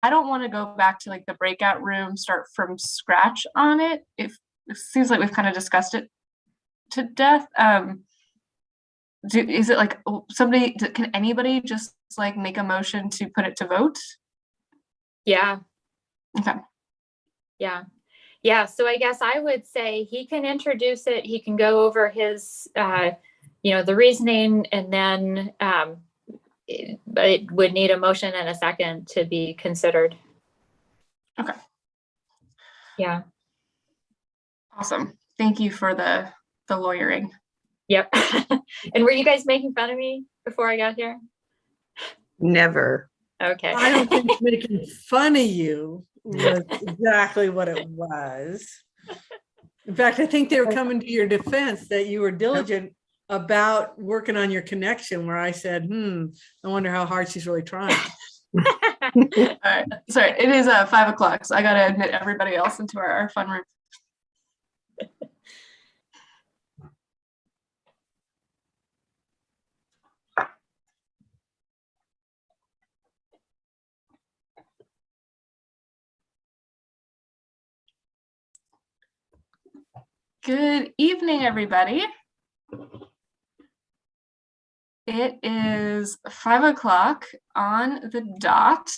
I don't want to go back to like the breakout room, start from scratch on it. If it seems like we've kind of discussed it to death. Is it like somebody, can anybody just like make a motion to put it to vote? Yeah. Okay. Yeah. Yeah. So I guess I would say he can introduce it. He can go over his, the reasoning, and then, but it would need a motion and a second to be considered. Okay. Yeah. Awesome. Thank you for the lawyering. Yep. And were you guys making fun of me before I got here? Never. Okay. I don't think making fun of you was exactly what it was. In fact, I think they were coming to your defense that you were diligent about working on your connection, where I said, I wonder how hard she's really trying. All right. Sorry, it is 5 o'clock, so I got to admit everybody else into our fun room. Good evening, everybody. It is 5 o'clock on the dot.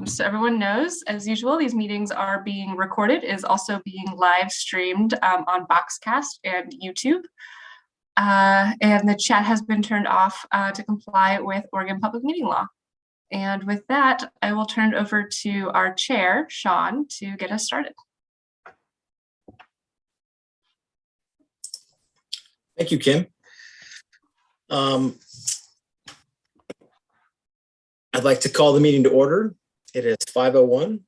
So everyone knows, as usual, these meetings are being recorded, is also being live streamed on Boxcast and YouTube. And the chat has been turned off to comply with Oregon Public Meeting Law. And with that, I will turn it over to our chair, Sean, to get us started. Thank you, Kim. I'd like to call the meeting to order. It is 5:01.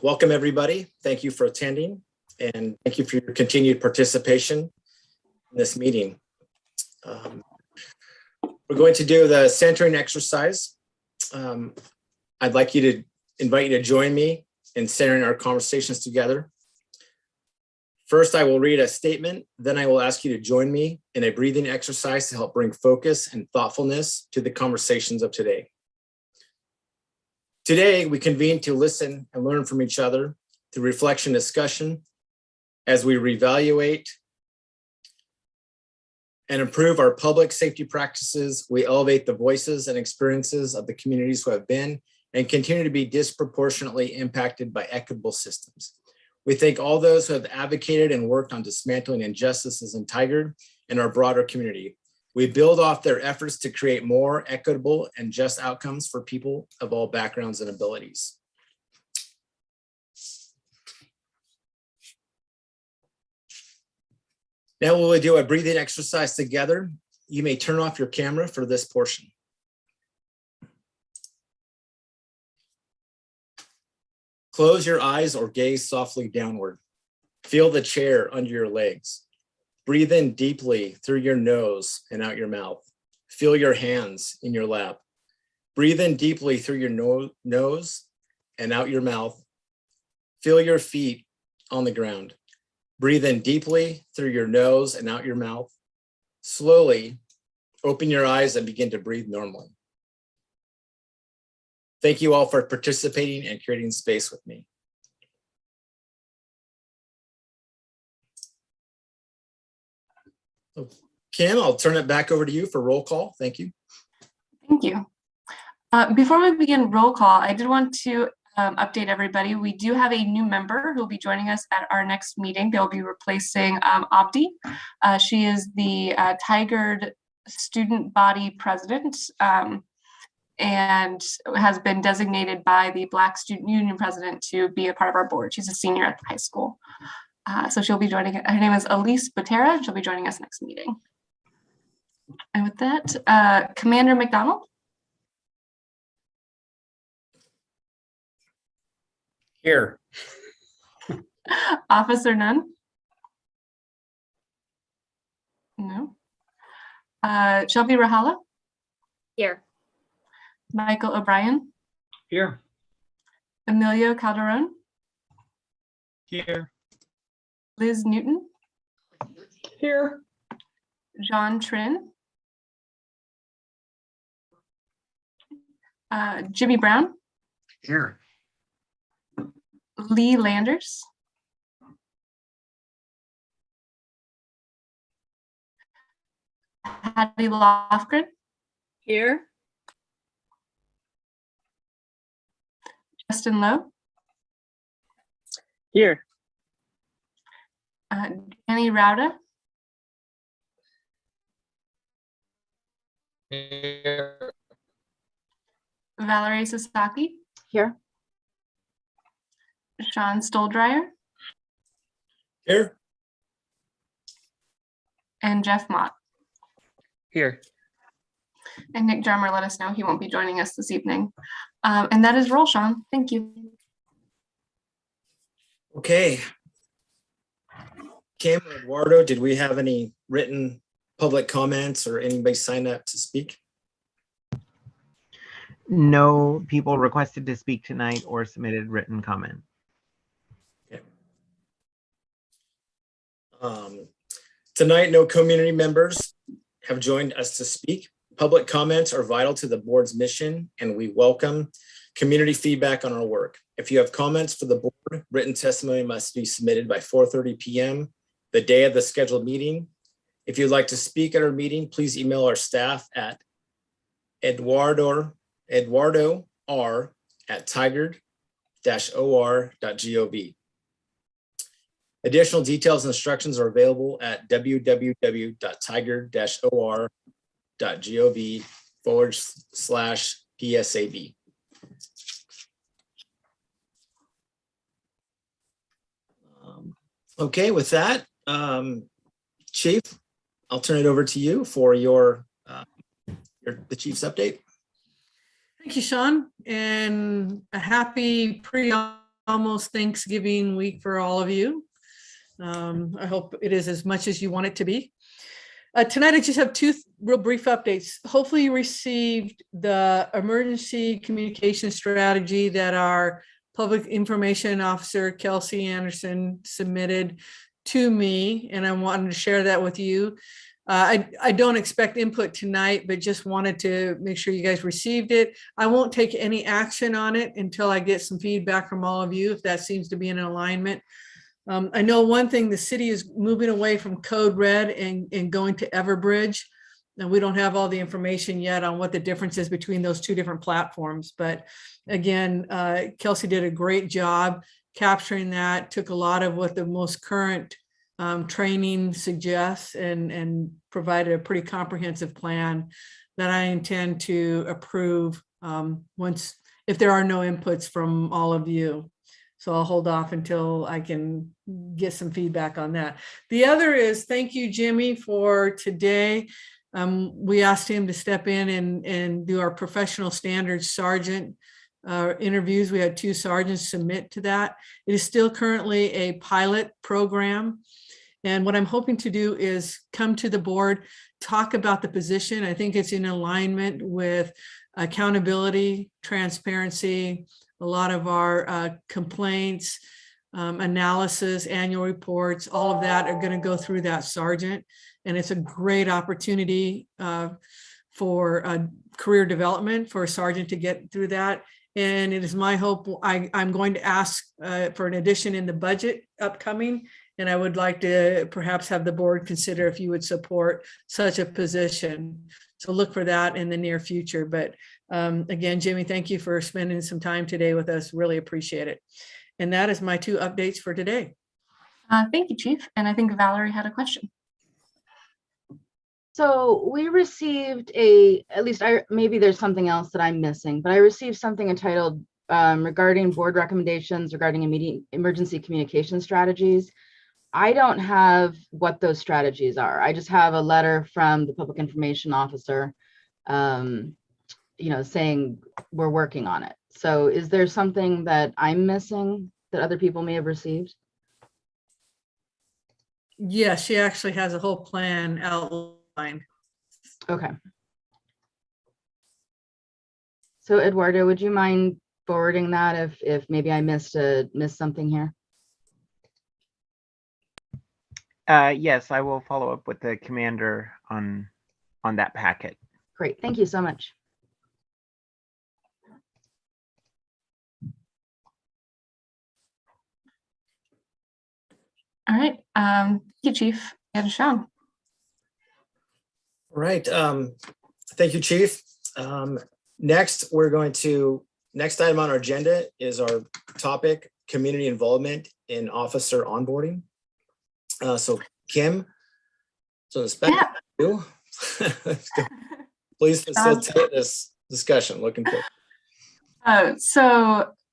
Welcome, everybody. Thank you for attending, and thank you for your continued participation in this meeting. We're going to do the centering exercise. I'd like to invite you to join me in centering our conversations together. First, I will read a statement, then I will ask you to join me in a breathing exercise to help bring focus and thoughtfulness to the conversations of today. Today, we convene to listen and learn from each other through reflection discussion as we reevaluate and improve our public safety practices. We elevate the voices and experiences of the communities who have been and continue to be disproportionately impacted by equitable systems. We thank all those who have advocated and worked on dismantling injustices in Tigard and our broader community. We build off their efforts to create more equitable and just outcomes for people of all backgrounds and abilities. Now we'll do a breathing exercise together. You may turn off your camera for this portion. Close your eyes or gaze softly downward. Feel the chair under your legs. Breathe in deeply through your nose and out your mouth. Feel your hands in your lap. Breathe in deeply through your nose and out your mouth. Feel your feet on the ground. Breathe in deeply through your nose and out your mouth. Slowly open your eyes and begin to breathe normally. Thank you all for participating and creating space with me. So, Kim, I'll turn it back over to you for roll call. Thank you. Thank you. Before we begin roll call, I did want to update everybody. We do have a new member who will be joining us at our next meeting. They'll be replacing Abdi. She is the Tigard student body president. And has been designated by the Black Student Union president to be a part of our board. She's a senior at the high school. So she'll be joining, her name is Elise Botera. She'll be joining us next meeting. And with that, Commander McDonald. Here. Officer Nunn. No. Shelby Rahala. Here. Michael O'Brien. Here. Emilio Calderon. Here. Liz Newton. Here. John Trin. Jimmy Brown. Here. Lee Landers, Hattie Lofgren, Here. Justin Lowe, Here. Danny Rauda, Here. Valerie Sasaki, Here. Sean Stoldryer, Here. and Jeff Mott. Here. And Nick Drummer let us know he won't be joining us this evening. And that is roll, Sean. Thank you. Okay. Kim or Eduardo, did we have any written public comments or anybody sign up to speak? No people requested to speak tonight or submitted written comment. Okay. Tonight, no community members have joined us to speak. Public comments are vital to the board's mission, and we welcome community feedback on our work. If you have comments for the board, written testimony must be submitted by 4:30 p.m. the day of the scheduled meeting. If you'd like to speak at our meeting, please email our staff at eduardo.r@tigard-or.gov. Additional details and instructions are available at www.tigard-or.gov/PSAB. Okay, with that, Chief, I'll turn it over to you for the Chief's update. Thank you, Sean, and a happy almost Thanksgiving week for all of you. I hope it is as much as you want it to be. Tonight, I just have two real brief updates. Hopefully you received the emergency communication strategy that our Public Information Officer, Kelsey Anderson, submitted to me, and I wanted to share that with you. I don't expect input tonight, but just wanted to make sure you guys received it. I won't take any action on it until I get some feedback from all of you, if that seems to be in alignment. I know one thing, the city is moving away from Code Red and going to Everbridge. And we don't have all the information yet on what the difference is between those two different platforms. But again, Kelsey did a great job capturing that, took a lot of what the most current training suggests and provided a pretty comprehensive plan that I intend to approve if there are no inputs from all of you. So I'll hold off until I can get some feedback on that. The other is, thank you, Jimmy, for today. We asked him to step in and do our professional standards sergeant interviews. We had 2 sergeants submit to that. It is still currently a pilot program. And what I'm hoping to do is come to the board, talk about the position. I think it's in alignment with accountability, transparency, a lot of our complaints, analysis, annual reports, all of that are going to go through that sergeant. And it's a great opportunity for career development for a sergeant to get through that. And it is my hope, I'm going to ask for an addition in the budget upcoming. And I would like to perhaps have the board consider if you would support such a position. So look for that in the near future. But again, Jimmy, thank you for spending some time today with us. Really appreciate it. And that is my 2 updates for today. Thank you, Chief. And I think Valerie had a question. So we received maybe there's something else that I'm missing, but I received something entitled regarding board recommendations regarding immediate emergency communication strategies. I don't have what those strategies are. I just have a letter from the Public Information Officer, saying we're working on it. So is there something that I'm missing that other people may have received? Yeah, she actually has a whole plan outlined. Okay. So Eduardo, would you mind forwarding that if maybe I missed something here? Yes, I will follow up with the commander on that packet. Great, thank you so much. All right. Thank you, Chief. And Sean. All right. Thank you, Chief. Next item on our agenda is our topic, community involvement in officer onboarding. So Kim, it's back to you. Please facilitate this discussion. Looking forward.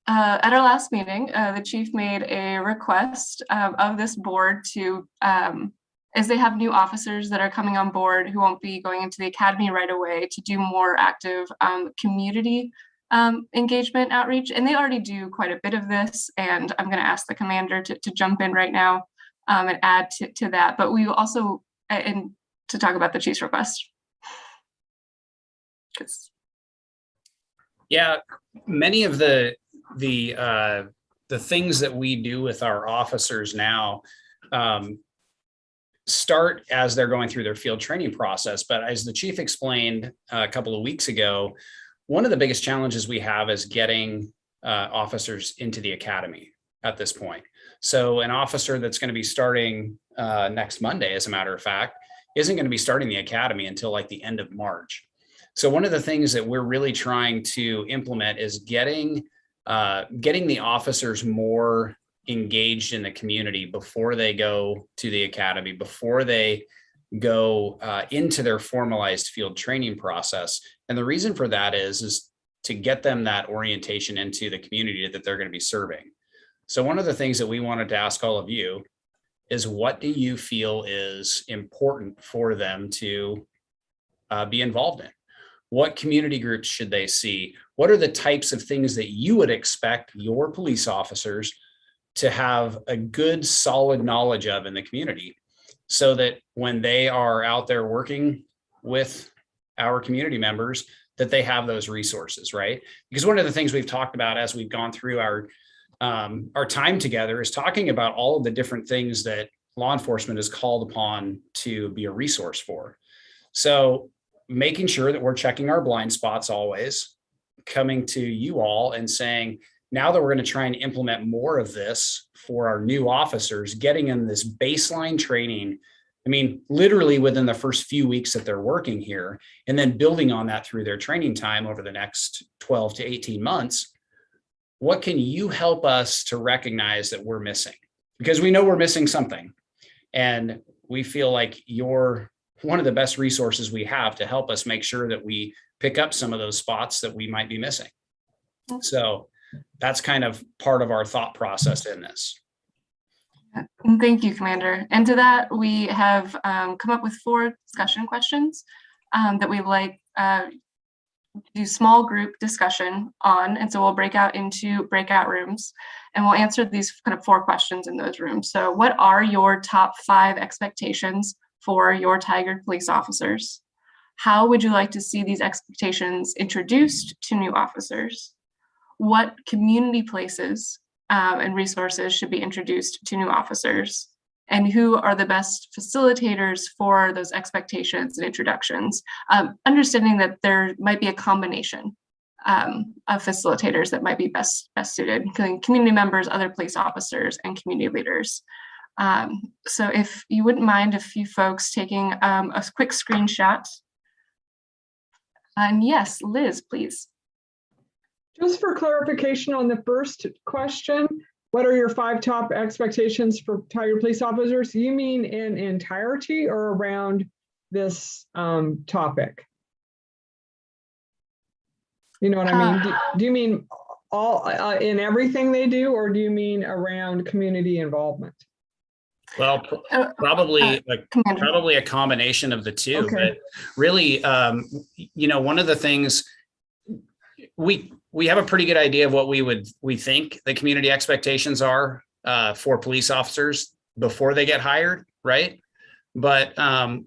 At our last meeting, the chief made a request of this board to, as they have new officers that are coming on board who won't be going into the academy right away, to do more active community engagement outreach. And they already do quite a bit of this. And I'm going to ask the commander to jump in right now and add to that. But we will also, and to talk about the chief's request. Yeah, many of the things that we do with our officers now start as they're going through their field training process. But as the chief explained a couple of weeks ago, one of the biggest challenges we have is getting officers into the academy at this point. So an officer that's going to be starting next Monday, as a matter of fact, isn't going to be starting the academy until like the end of March. So one of the things that we're really trying to implement is getting the officers more engaged in the community before they go to the academy, before they go into their formalized field training process. And the reason for that is to get them that orientation into the community that they're going to be serving. So one of the things that we wanted to ask all of you is, what do you feel is important for them to be involved in? What community groups should they see? What are the types of things that you would expect your police officers to have a good, solid knowledge of in the community, so that when they are out there working with our community members, that they have those resources, right? Because one of the things we've talked about as we've gone through our time together is talking about all of the different things that law enforcement is called upon to be a resource for. So making sure that we're checking our blind spots always, coming to you all and saying, now that we're going to try and implement more of this for our new officers, getting in this baseline training, I mean, literally within the first few weeks that they're working here, and then building on that through their training time over the next 12 to 18 months, what can you help us to recognize that we're missing? Because we know we're missing something. And we feel like you're one of the best resources we have to help us make sure that we pick up some of those spots that we might be missing. So that's kind of part of our thought process in this. Thank you, Commander. And to that, we have come up with 4 discussion questions that we like do small group discussion on. And so we'll break out into breakout rooms and we'll answer these kind of 4 questions in those rooms. So what are your top 5 expectations for your Tigard police officers? How would you like to see these expectations introduced to new officers? What community places and resources should be introduced to new officers? And who are the best facilitators for those expectations and introductions? Understanding that there might be a combination of facilitators that might be best suited, including community members, other police officers, and community leaders. So if you wouldn't mind a few folks taking a quick screenshot. And yes, Liz, please. Just for clarification on the first question, what are your 5 top expectations for Tigard police officers? You mean in entirety or around this topic? You know what I mean? Do you mean all in everything they do, or do you mean around community involvement? Well, probably a combination of the two. Okay. But really, you know, one of the things we have a pretty good idea of what we think the community expectations are for police officers before they get hired, right? But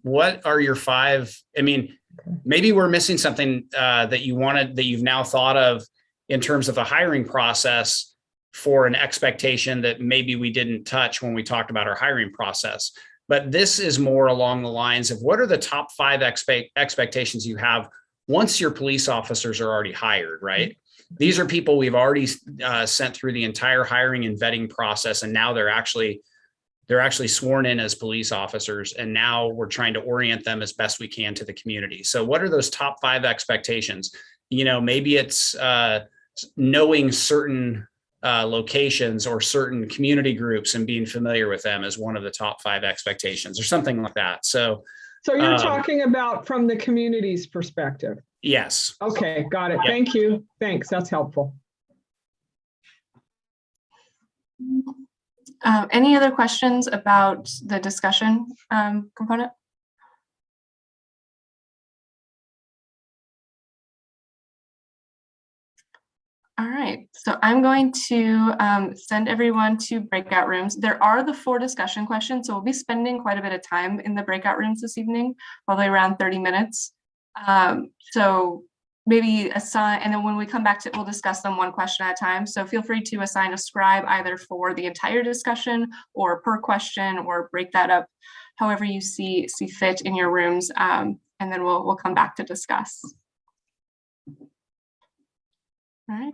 what are your 5? I mean, maybe we're missing something that you've now thought of in terms of the hiring process for an expectation that maybe we didn't touch when we talked about our hiring process. But this is more along the lines of, what are the top 5 expectations you have once your police officers are already hired, right? These are people we've already sent through the entire hiring and vetting process, and now they're actually They're actually sworn in as police officers, and now we're trying to orient them as best we can to the community. So what are those top 5 expectations? Maybe it's knowing certain locations or certain community groups and being familiar with them as one of the top 5 expectations or something like that. So you're talking about from the community's perspective. yes. Okay, got it. Yep. Thank you. Thanks. That's helpful. Any other questions about the discussion component? All right, so I'm going to send everyone to breakout rooms. There are the 4 discussion questions, so we'll be spending quite a bit of time in the breakout rooms this evening, probably around 30 minutes. So maybe assign, and then when we come back to it, we'll discuss them one question at a time. So feel free to assign a scribe either for the entire discussion or per question, or break that up however you see fit in your rooms, and then we'll come back to discuss. All right.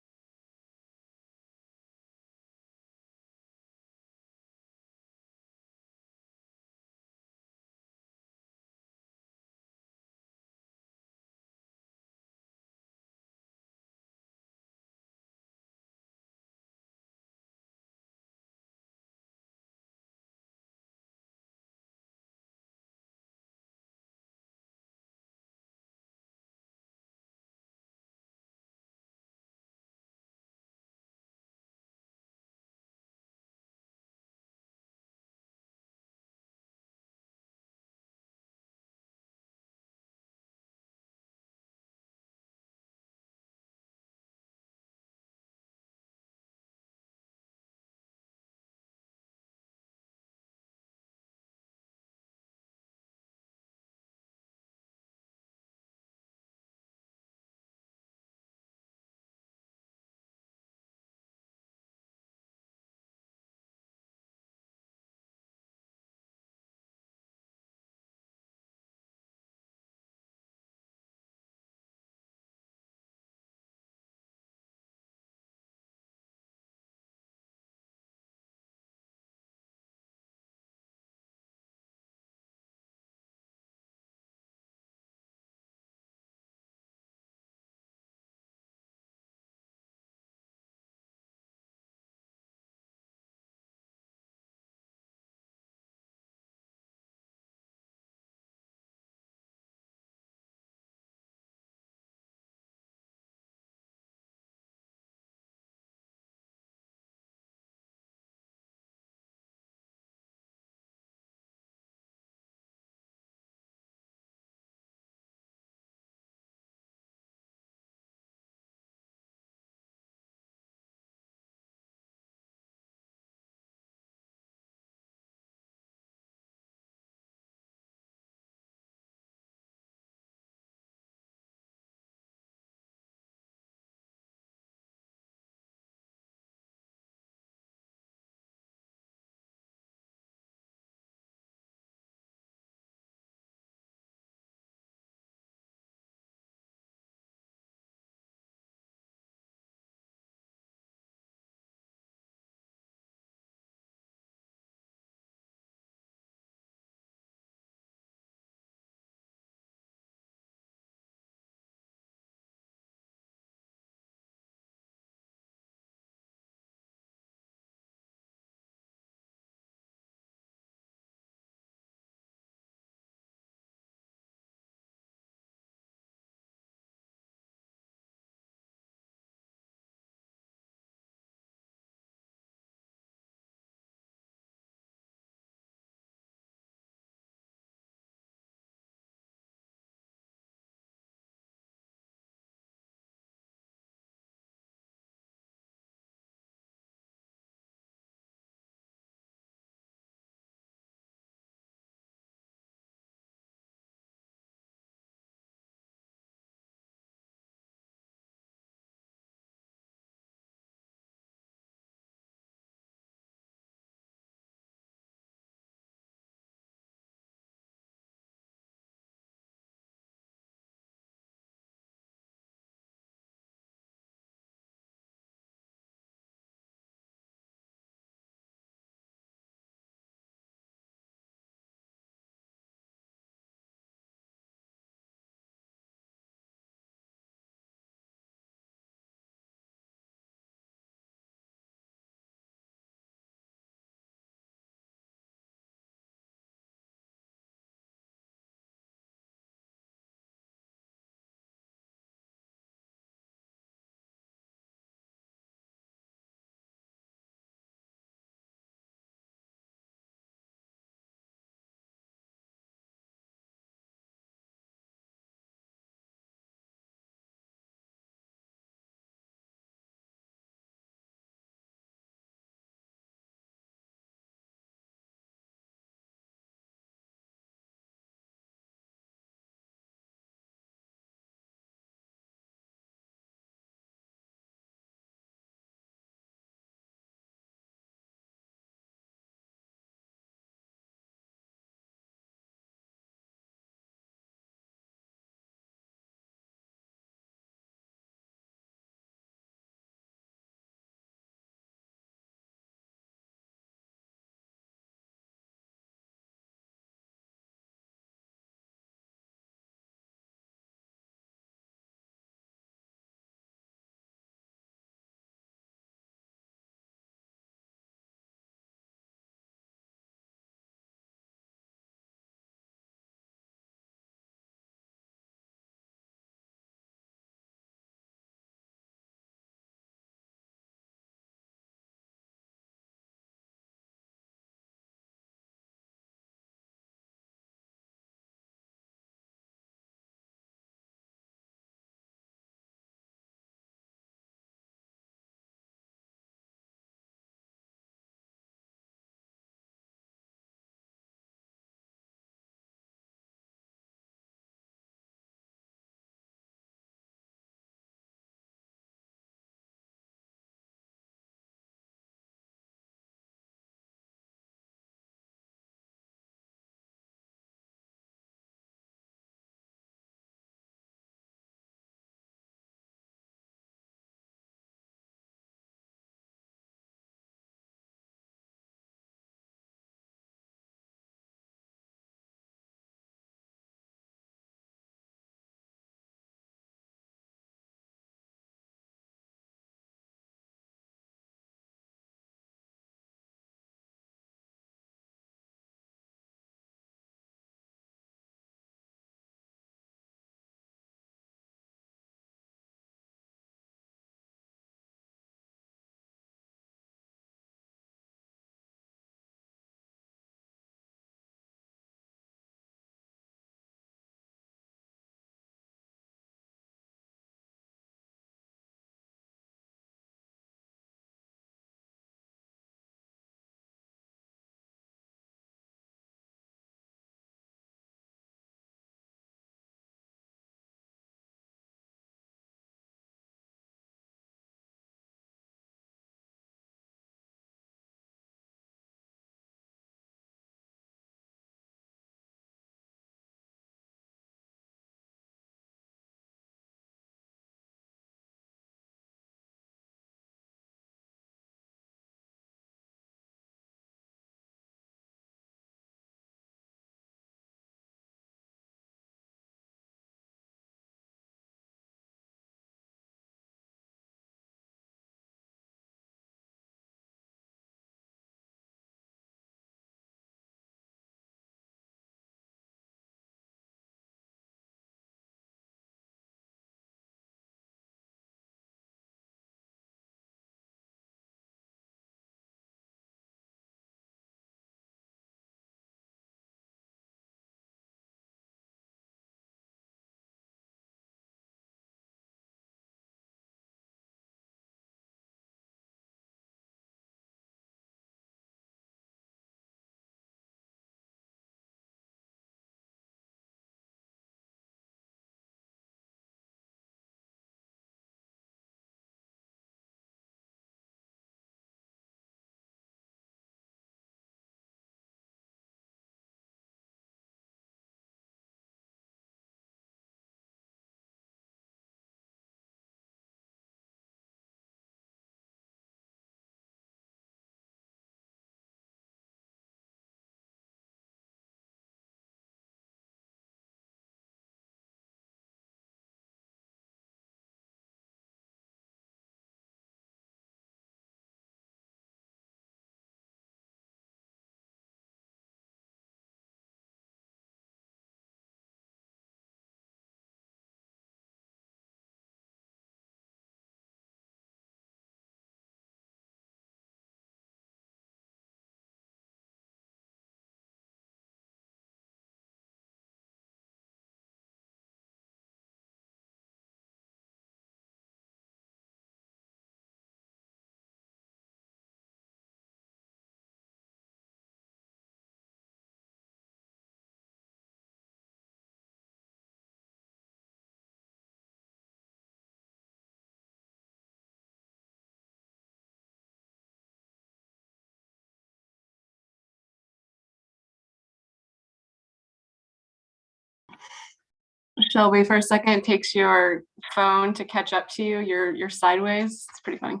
Shelby, for a second, it takes your phone to catch up to you. You're sideways. It's pretty funny.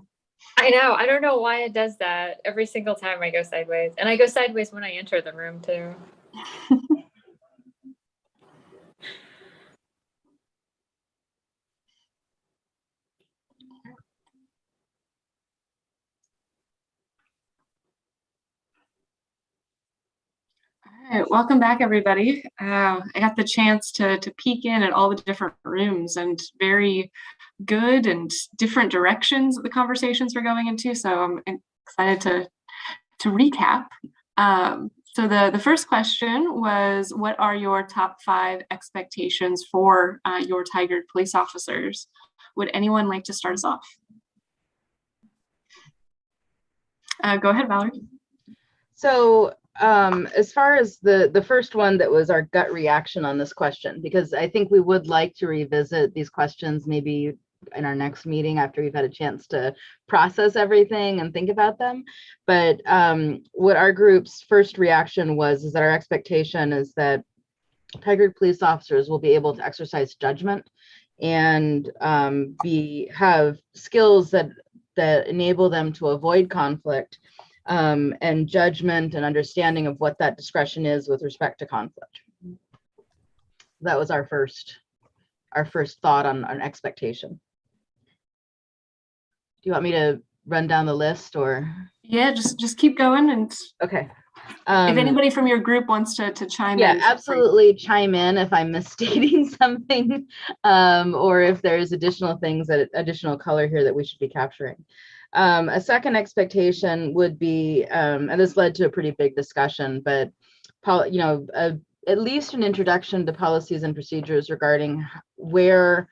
I know. I don't know why it does that every single time I go sideways. And I go sideways when I enter the room too. All right, welcome back, everybody. I got the chance to peek in at all the different rooms and very good and different directions that the conversations were going into. So I'm excited to recap. So the first question was, what are your top 5 expectations for your Tigard police officers? Would anyone like to start us off? Go ahead, Valerie. So as far as the first one, that was our gut reaction on this question, because I think we would like to revisit these questions maybe in our next meeting after we've had a chance to process everything and think about them. But what our group's first reaction was is that our expectation is that Tigard police officers will be able to exercise judgment and have skills that enable them to avoid conflict, and judgment and understanding of what that discretion is with respect to conflict. That was our first thought on expectation. Do you want me to run down the list, or? Yeah, just keep going. And okay. If anybody from your group wants to chime in. Yeah, absolutely chime in if I'm misstating something, or if there's additional color here that we should be capturing. A second expectation would be, and this led to a pretty big discussion, but at least an introduction to policies and procedures regarding where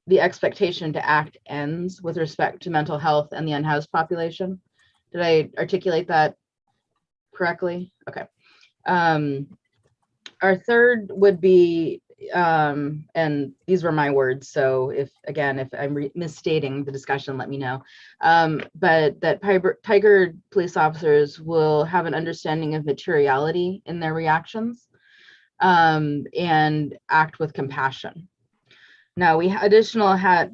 the expectation to act ends with respect to mental health and the unhoused population. Did I articulate that correctly? Okay. Our third would be, and these were my words, so if I'm misstating the discussion, let me know, but that Tigard police officers will have an understanding of materiality in their reactions, and act with compassion. Now, we had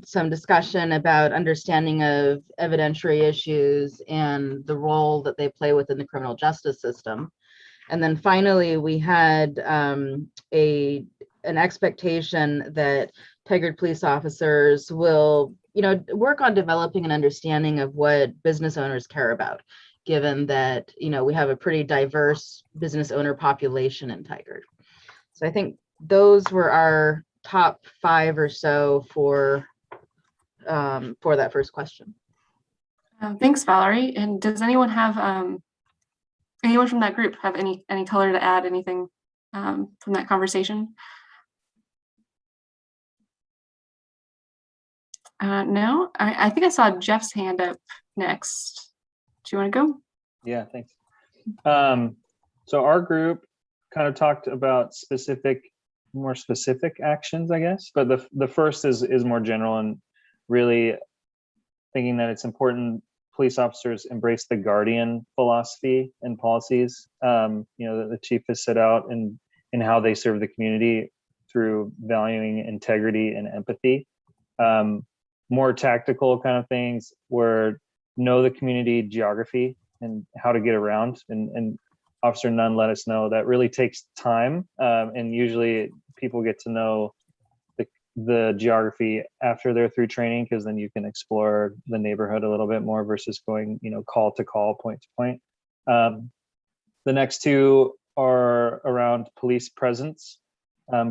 some discussion about understanding of evidentiary issues and the role that they play within the criminal justice system. And then finally, we had an expectation that Tigard police officers will, work on developing an understanding of what business owners care about, given that, we have a pretty diverse business owner population in Tigard. So I think those were our top 5 or so for that first question. Thanks, Valerie. And does anyone have anyone from that group have any color to add, anything from that conversation? No, I think I saw Jeff's hand up next. Do you want to go? Yeah, thanks. So our group kind of talked about more specific actions, I guess, but the first is more general and really thinking that it's important police officers embrace the guardian philosophy and policies, that the chief has set out in how they serve the community through valuing integrity and empathy. More tactical kind of things where know the community geography and how to get around, and Officer Nunn let us know that really takes time, and usually people get to know the geography after they're through training, because then you can explore the neighborhood a little bit more versus going, call to call, point to point. The next 2 are around police presence,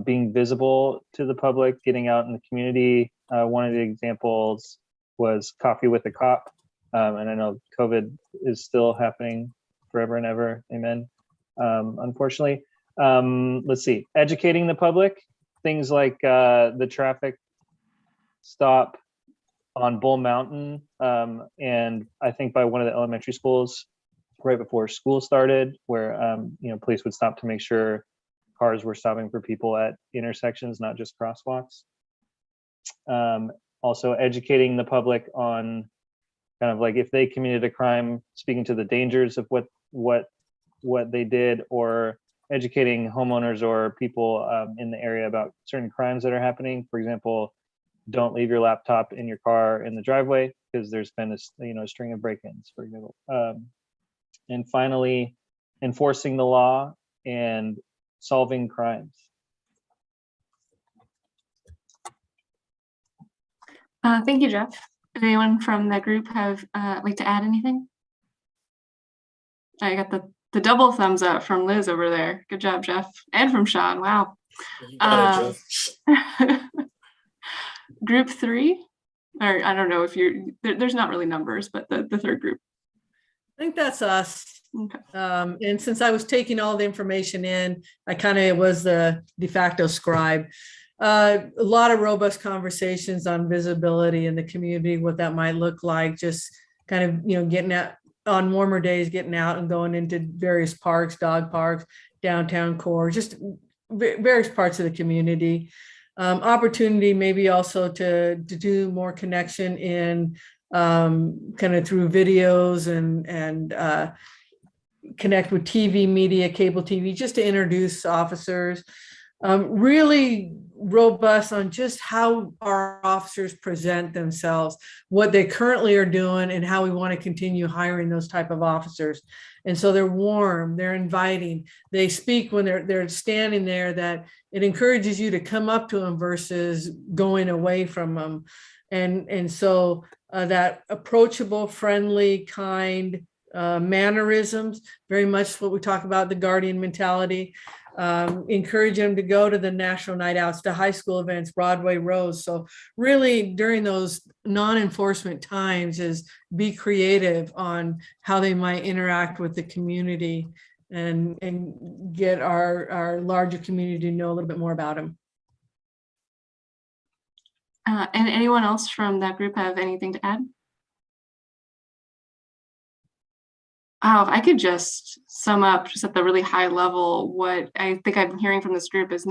being visible to the public, getting out in the community. One of the examples was Coffee with a Cop, and I know COVID is still happening forever and ever, amen, unfortunately. Let's see, educating the public, things like the traffic stop on Bull Mountain, and I think by one of the elementary schools right before school started, where police would stop to make sure cars were stopping for people at intersections, not just crosswalks. Also educating the public on kind of like if they committed a crime, speaking to the dangers of what they did, or educating homeowners or people in the area about certain crimes that are happening. For example, don't leave your laptop in your car in the driveway because there's been a string of break-ins, for example. And finally, enforcing the law and solving crimes. Thank you, Jeff. Did anyone from the group have like to add anything? I got the double thumbs up from Liz over there. Good job, Jeff. And from Sean. Wow. You got it, Jeff. Group 3, or I don't know if there's not really numbers, but the third group. I think that's us. Okay. And since I was taking all the information in, I kind of was the de facto scribe. A lot of robust conversations on visibility in the community, what that might look like, just kind of, getting out on warmer days, getting out and going into various parks, dog parks, downtown core, just various parts of the community. Opportunity maybe also to do more connection in kind of through videos and connect with TV media, cable TV, just to introduce officers. Really robust on just how our officers present themselves, what they currently are doing, and how we want to continue hiring those type of officers. And so they're warm, they're inviting, they speak when they're standing there, that it encourages you to come up to them versus going away from them. And so that approachable, friendly, kind mannerisms, very much what we talk about, the guardian mentality. Encourage them to go to the national night outs, to high school events, Broadway Rose. So really during those non-enforcement times is be creative on how they might interact with the community and get our larger community to know a little bit more about them. And anyone else from that group have anything to add? Oh, if I could just sum up just at the really high level, what I think I'm hearing from this group is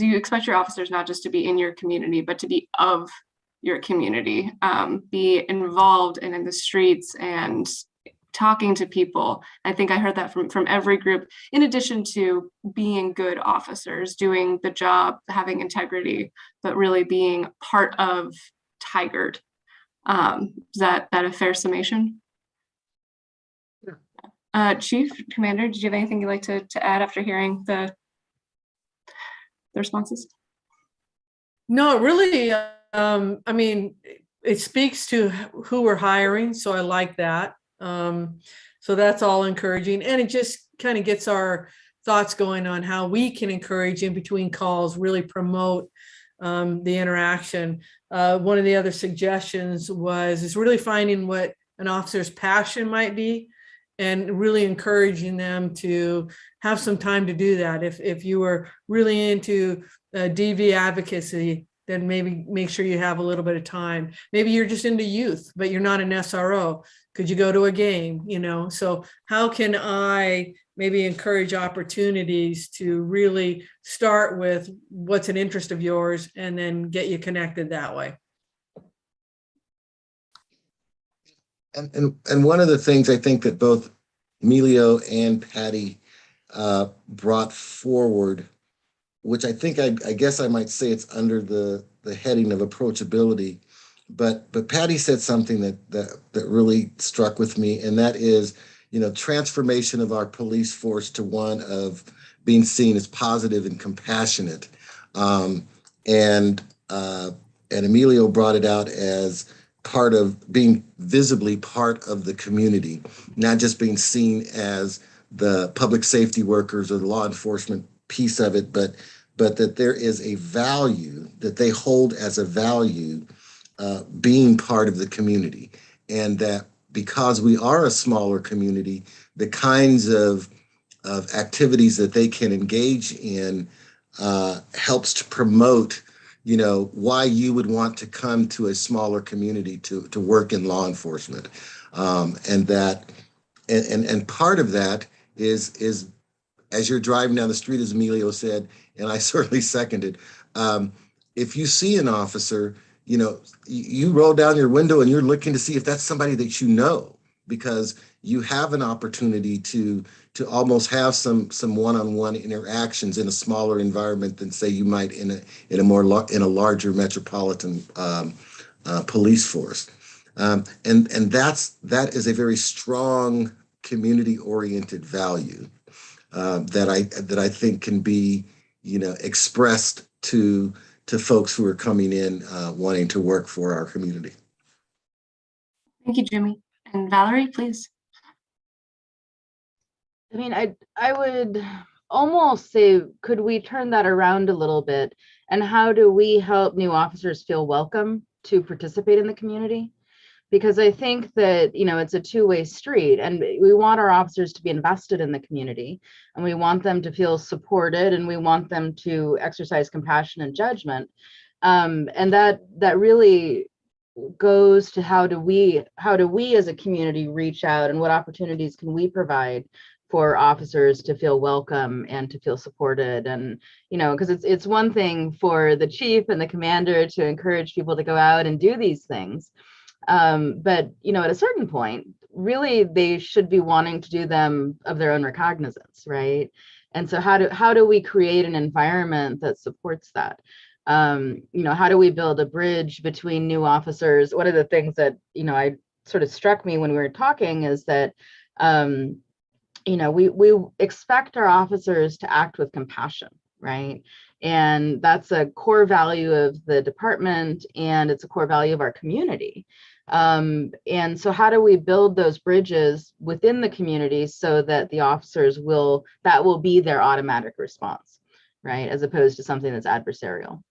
you expect your officers not just to be in your community, but to be of your community, be involved and in the streets and talking to people. I think I heard that from every group, in addition to being good officers, doing the job, having integrity, but really being part of Tigard. Is that a fair summation? Chief Commander, did you have anything you'd like to add after hearing the responses? No, really, I mean, it speaks to who we're hiring, so I like that. So that's all encouraging, and it just kind of gets our thoughts going on how we can encourage in between calls, really promote the interaction. One of the other suggestions is really finding what an officer's passion might be, and really encouraging them to have some time to do that. If you were really into DV advocacy, then maybe make sure you have a little bit of time. Maybe you're just into youth, but you're not an SRO. Could you go to a game? So how can I maybe encourage opportunities to really start with what's an interest of yours and then get you connected that way? And one of the things I think that both Emilio and Patty brought forward, which I think I guess I might say it's under the heading of approachability, but Patty said something that really struck with me, and that is, transformation of our police force to one of being seen as positive and compassionate, and Emilio brought it out as part of being visibly part of the community, not just being seen as the public safety workers or the law enforcement piece of it, but that there is a value that they hold as a value, being part of the community. And that because we are a smaller community, the kinds of activities that they can engage in helps to promote why you would want to come to a smaller community to work in law enforcement. And part of that is as you're driving down the street, as Emilio said, and I certainly seconded, if you see an officer, you roll down your window and you're looking to see if that's somebody that because you have an opportunity to to almost have some one-on-one interactions in a smaller environment than say you might in a larger metropolitan police force. And that is a very strong community-oriented value that I think can be, expressed to folks who are coming in wanting to work for our community. Thank you, Jimmy. And Valerie, please. I mean, I would almost say, could we turn that around a little bit? And how do we help new officers feel welcome to participate in the community? Because I think that, it's a two-way street, and we want our officers to be invested in the community, and we want them to feel supported, and we want them to exercise compassion and judgment. And that really goes to how do we as a community reach out, and what opportunities can we provide for officers to feel welcome and to feel supported. And because it's one thing for the chief and the commander to encourage people to go out and do these things, but at a certain point, really they should be wanting to do them of their own recognizance, right? And so how do we create an environment that supports that? How do we build a bridge between new officers? One of the things that I sort of struck me when we were talking is that we expect our officers to act with compassion, right? And that's a core value of the department, and it's a core value of our community. And so how do we build those bridges within the community so that the officers that will be their automatic response, right? As opposed to something that's adversarial.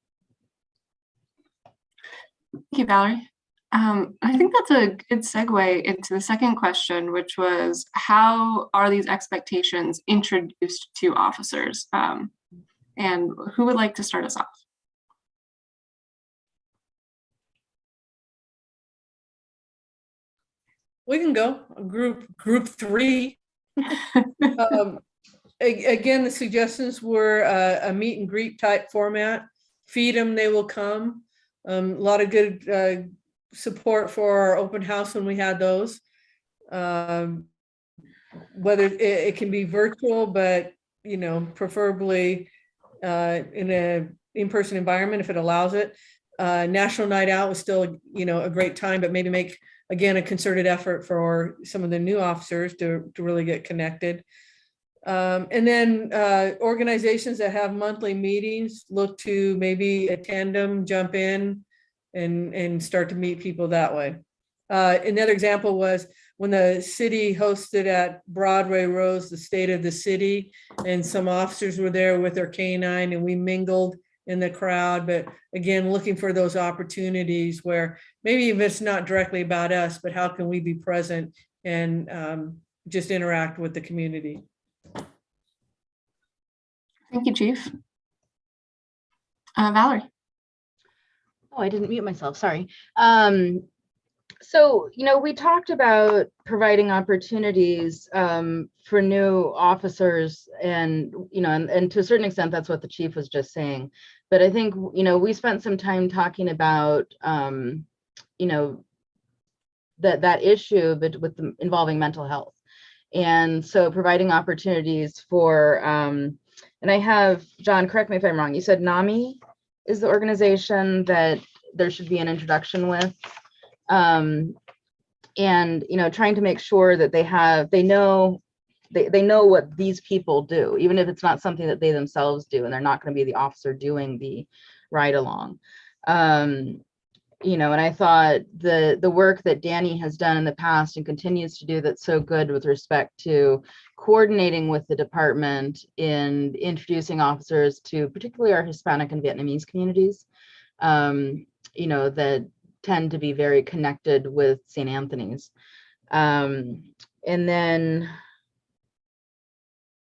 Thank you, Valerie. I think that's a good segue into the second question, which was, how are these expectations introduced to officers? And who would like to start us off? We can go group 3. Again, the suggestions were a meet and greet type format. Feed them, they will come. A lot of good support for our open house when we had those. Whether it can be virtual, but preferably in a in-person environment if it allows it. National Night Out was still a great time, but maybe make again a concerted effort for some of the new officers to really get connected. And then organizations that have monthly meetings, look to maybe attend them, jump in, and start to meet people that way. Another example was when the city hosted at Broadway Rose, the State of the City, and some officers were there with their canine, and we mingled in the crowd. But again, looking for those opportunities where maybe if it's not directly about us, but how can we be present and just interact with the community. Thank you, Chief. Valerie. Oh, I didn't mute myself, sorry. So, we talked about providing opportunities for new officers, and, and to a certain extent, that's what the chief was just saying. But I think, we spent some time talking about, that issue with involving mental health. And so providing opportunities for, and I have, John, correct me if I'm wrong, you said NAMI is the organization that there should be an introduction with. And, trying to make sure that they know what these people do, even if it's not something that they themselves do, and they're not going to be the officer doing the ride along. And I thought the work that Danny has done in the past and continues to do that's so good with respect to coordinating with the department in introducing officers to particularly our Hispanic and Vietnamese communities, that tend to be very connected with St. Anthony's. And then,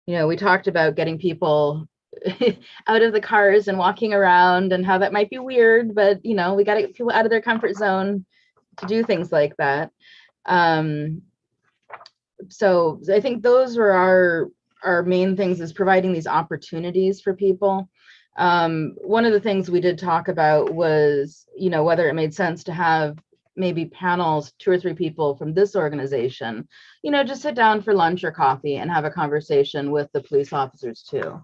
we talked about getting people out of the cars and walking around, and how that might be weird, but we got to get people out of their comfort zone to do things like that. So I think those were our main things, is providing these opportunities for people. One of the things we did talk about was, whether it made sense to have, maybe panels, 2 or 3 people from this organization, you know, just sit down for lunch or coffee and have a conversation with the police officers too.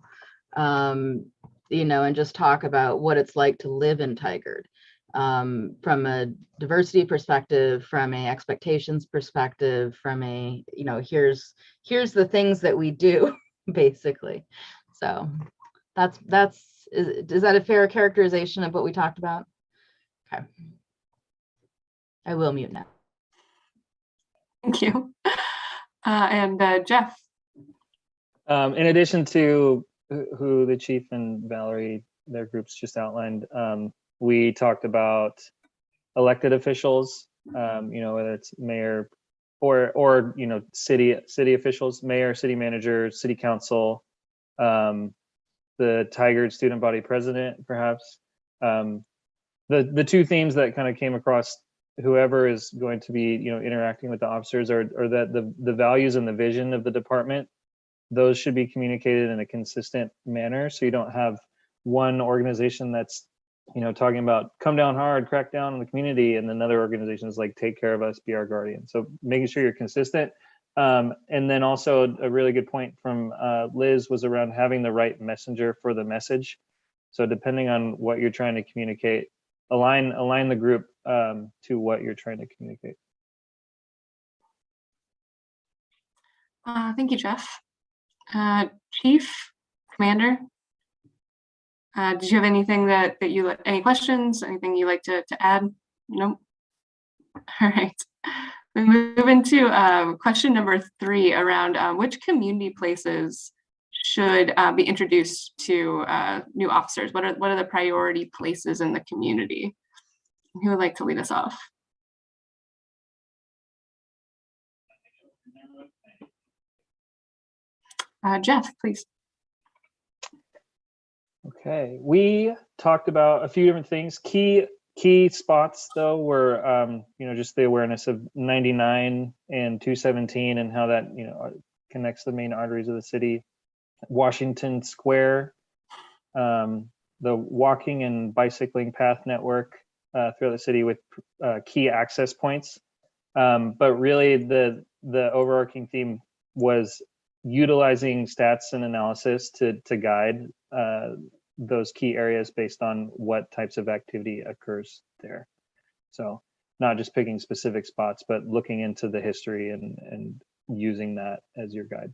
You know, and just talk about what it's like to live in Tigard, from a diversity perspective, from a expectations perspective, from a, you know, here's the things that we do, basically. So is that a fair characterization of what we talked about? Okay. I will mute now. Thank you. And Jeff. In addition to who the chief and Valerie, their groups just outlined, we talked about elected officials, you know, whether it's mayor or you know, city officials, mayor, city manager, city council, the Tigard student body president, perhaps. The 2 themes that kind of came across whoever is going to be, you know, interacting with the officers are that the values and the vision of the department, those should be communicated in a consistent manner. So you don't have one organization that's, you know, talking about come down hard, crack down on the community, and another organization is like take care of us, be our guardian. So making sure you're consistent. And then also a really good point from Liz was around having the right messenger for the message. So depending on what you're trying to communicate, align the group to what you're trying to communicate. Thank you, Jeff. Chief, Commander, did you have anything that you, any questions, anything you like to add? No? All right. We move into question number 3 around which community places should be introduced to new officers. What are the priority places in the community? Who would like to lead us off? Jeff, please. Okay, we talked about a few different things. Key spots though were you know, just the awareness of 99 and 217 and how that, you know, connects the main arteries of the city. Washington Square, the walking and bicycling path network throughout the city with key access points. But really the overarching theme was utilizing stats and analysis to guide those key areas based on what types of activity occurs there. So not just picking specific spots, but looking into the history and using that as your guide.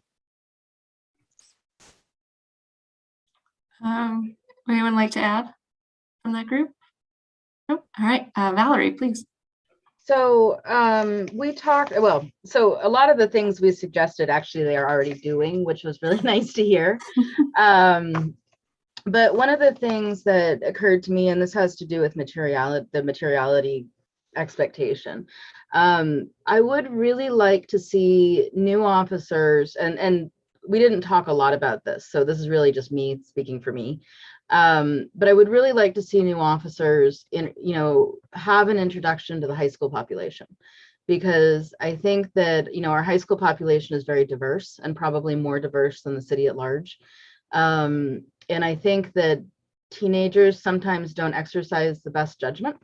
Would anyone like to add from that group? Nope. All right, Valerie, please. So we talked, well, so a lot of the things we suggested actually they are already doing, which was really nice to hear. But one of the things that occurred to me, and this has to do with the materiality expectation, I would really like to see new officers, and we didn't talk a lot about this, so this is really just me speaking for me. But I would really like to see new officers have an introduction to the high school population, because I think that, our high school population is very diverse and probably more diverse than the city at large. And I think that teenagers sometimes don't exercise the best judgment.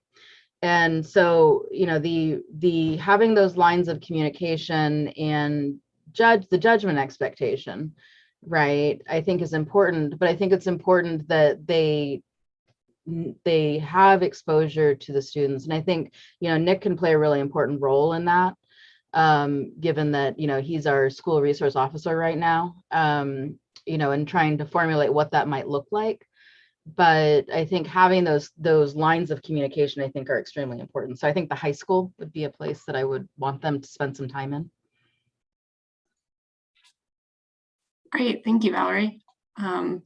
And so, the having those lines of communication and the judgment expectation, right, I think is important, but I think it's important that they have exposure to the students. And I think, Nick can play a really important role in that, given that, he's our school resource officer right now, and trying to formulate what that might look like. But I think having those lines of communication, I think, are extremely important. So I think the high school would be a place that I would want them to spend some time in. Great, thank you, Valerie. And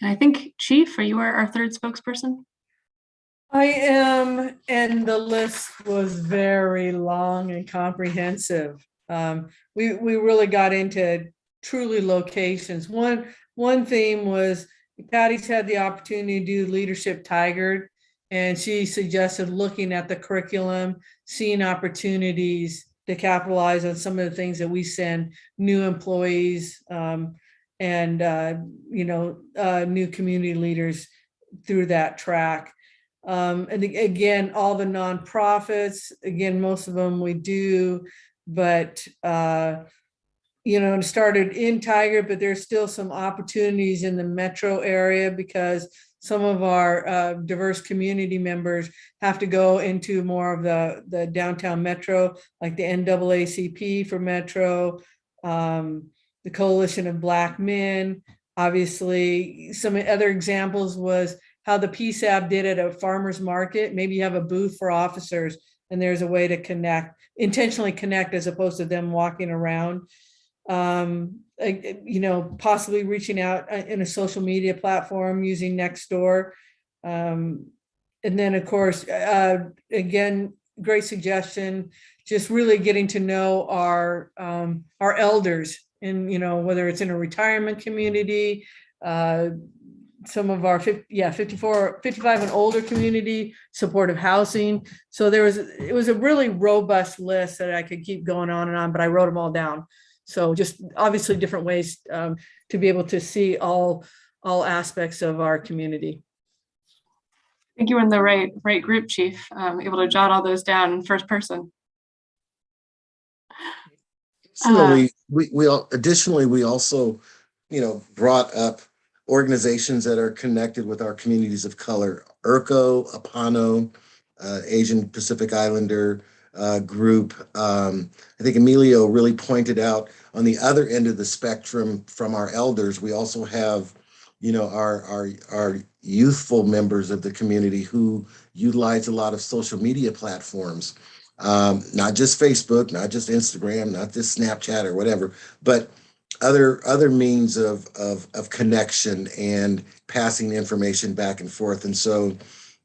I think, Chief, are you our third spokesperson? I am, and the list was very long and comprehensive. We really got into truly locations. One theme was Patty's had the opportunity to do Leadership Tigard, and she suggested looking at the curriculum, seeing opportunities to capitalize on some of the things that we send new employees and new community leaders through that track. And again, all the nonprofits, again, most of them we do, but started in Tigard, but there's still some opportunities in the metro area because some of our diverse community members have to go into more of the downtown metro, like the NAACP for Metro, the Coalition of Black Men. Obviously, some other examples was how the PSAB did at a farmer's market. Maybe you have a booth for officers and there's a way to intentionally connect as opposed to them walking around. Possibly reaching out in a social media platform using Nextdoor. And then of course, again, great suggestion, just really getting to know our elders and, whether it's in a retirement community, some of our 55 and older community, supportive housing. So it was a really robust list that I could keep going on and on, but I wrote them all down. So just obviously different ways to be able to see all aspects of our community. I think you were in the right group, Chief, able to jot all those down in first person. Additionally, we also, brought up organizations that are connected with our communities of color, ERCO, APANO, Asian Pacific Islander group. I think Emilio really pointed out on the other end of the spectrum from our elders, we also have, our youthful members of the community who utilize a lot of social media platforms, not just Facebook, not just Instagram, not just Snapchat or whatever, but other means of connection and passing information back and forth. And so,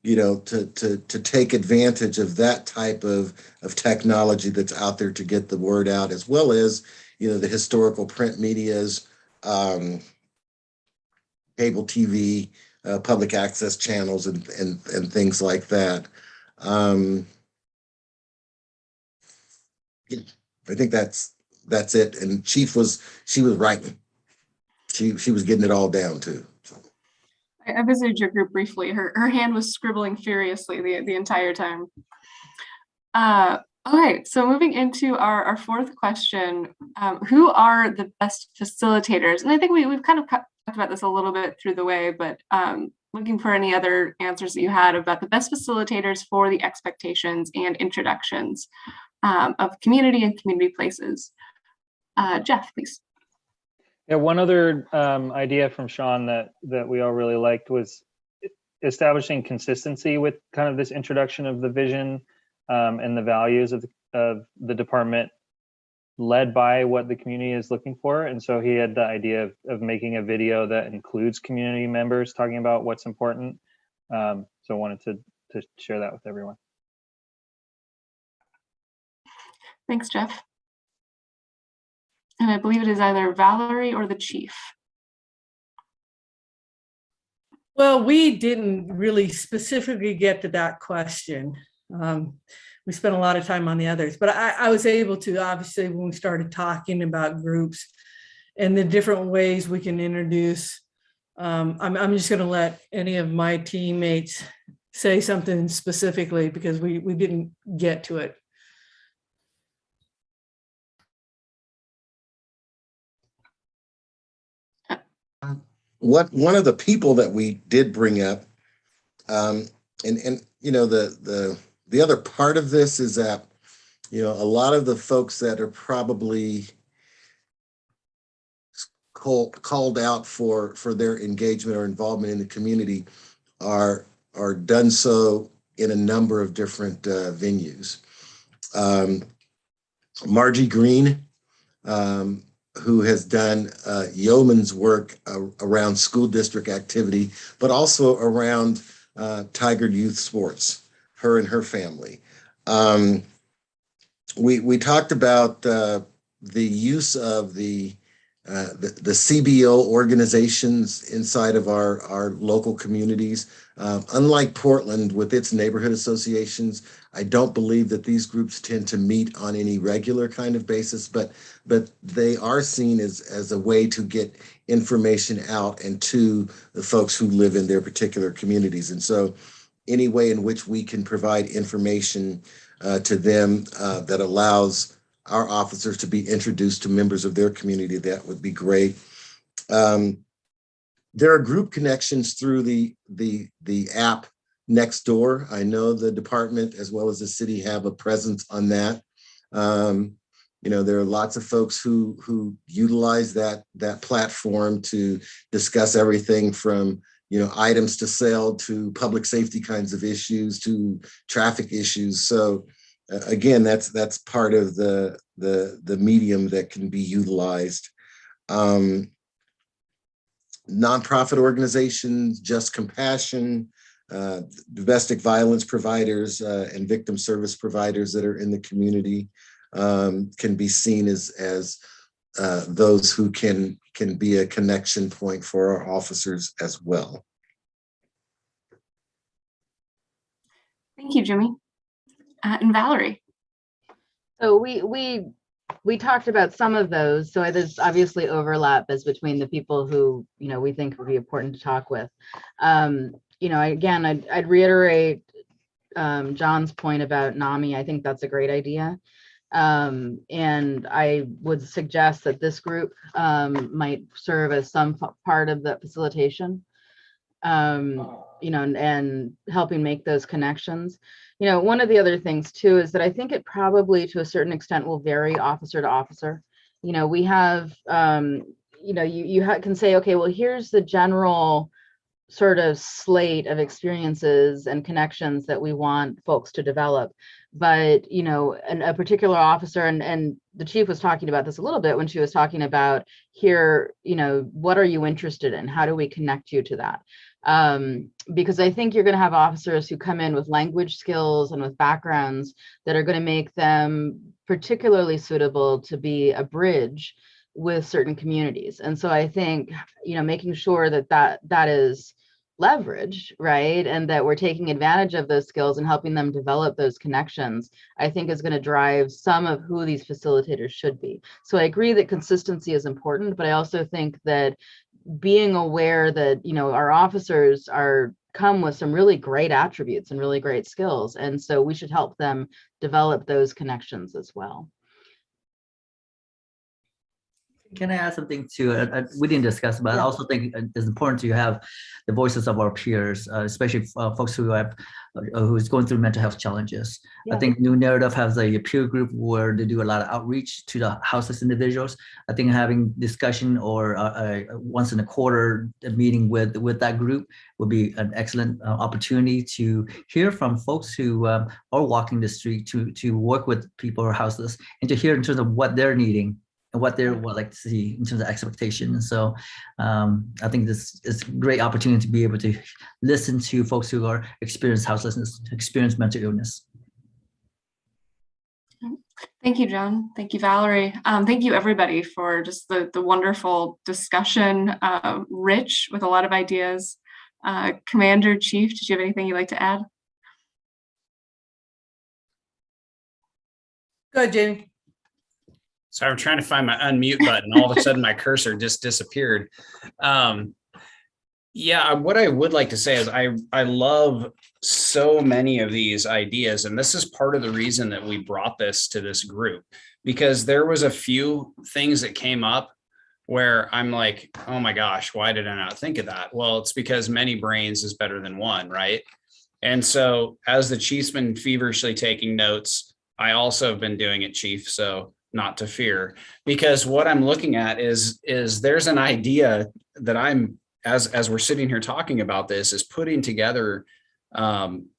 to take advantage of that type of technology that's out there to get the word out, as well as, the historical print medias, cable TV, public access channels and things like that. I think that's it. And she was writing. She was getting it all down too. I visited your group briefly. Her hand was scribbling furiously the entire time. Okay, so moving into our fourth question, who are the best facilitators? And I think we've kind of talked about this a little bit through the way, but looking for any other answers that you had about the best facilitators for the expectations and introductions of community and community places. Jeff, please. Yeah, one other idea from Sean that we all really liked was establishing consistency with kind of this introduction of the vision and the values of the department, led by what the community is looking for. And so he had the idea of making a video that includes community members talking about what's important. So I wanted to share that with everyone. Thanks, Jeff. And I believe it is either Valerie or the Chief. Well, we didn't really specifically get to that question. We spent a lot of time on the others, but I was able to, obviously, when we started talking about groups and the different ways we can introduce, I'm just going to let any of my teammates say something specifically because we didn't get to it. One of the people that we did bring up, and the other part of this is that, a lot of the folks that are probably called out for their engagement or involvement in the community are done so in a number of different venues. Margie Green, who has done yeoman's work around school district activity, but also around Tigard youth sports, her and her family. We talked about the use of the CBO organizations inside of our local communities. Unlike Portland with its neighborhood associations, I don't believe that these groups tend to meet on any regular kind of basis, but they are seen as a way to get information out and to the folks who live in their particular communities. And so any way in which we can provide information to them that allows our officers to be introduced to members of their community, that would be great. There are group connections through the app Nextdoor. I know the department as well as the city have a presence on that. There are lots of folks who utilize that platform to discuss everything from items to sell to public safety kinds of issues to traffic issues. So again, that's part of the medium that can be utilized. Nonprofit organizations, Just Compassion, domestic violence providers, and victim service providers that are in the community can be seen as those who can be a connection point for our officers as well. Thank you, Jimmy. And Valerie. So we talked about some of those. So there's obviously overlap as between the people who we think would be important to talk with. Again, I'd reiterate John's point about NAMI. I think that's a great idea. And I would suggest that this group might serve as some part of the facilitation, and helping make those connections. One of the other things too is that I think it probably to a certain extent will vary officer to officer. We have, you can say, okay, well, here's the general sort of slate of experiences and connections that we want folks to develop. But, a particular officer, and the chief was talking about this a little bit when she was talking about here, what are you interested in? How do we connect you to that? Because I think you're going to have officers who come in with language skills and with backgrounds that are going to make them particularly suitable to be a bridge with certain communities. And so I think, making sure that is leveraged, right? And that we're taking advantage of those skills and helping them develop those connections, I think is going to drive some of who these facilitators should be. So I agree that consistency is important, but I also think that being aware that, our officers come with some really great attributes and really great skills. And so we should help them develop those connections as well. Can I add something to we didn't discuss, but I also think it's important to have the voices of our peers, especially folks who's going through mental health challenges. Yeah. I think New Narrative has a peer group where they do a lot of outreach to the houseless individuals. I think having discussion or once in a quarter meeting with that group would be an excellent opportunity to hear from folks who are walking the street, to work with people who are houseless, and to hear in terms of what they're needing and what they would like to see in terms of expectation. And so I think this is a great opportunity to be able to listen to folks who are experience houselessness, experience mental illness. Thank you, John. Thank you, Valerie. Thank you, everybody, for just the wonderful discussion, rich with a lot of ideas. Commander, Chief, did you have anything you'd like to add? Go ahead, Jamie. So I'm trying to find my unmute button. All of a sudden, my cursor just disappeared. Yeah, what I would like to say is I love so many of these ideas, and this is part of the reason that we brought this to this group, because there was a few things that came up where I'm like, oh my gosh, why did I not think of that? Well, it's because many brains is better than one, right? And so as the chief's been feverishly taking notes, I also have been doing it, Chief. So not to fear, because what I'm looking at is there's an idea that I'm, as we're sitting here talking about this, is putting together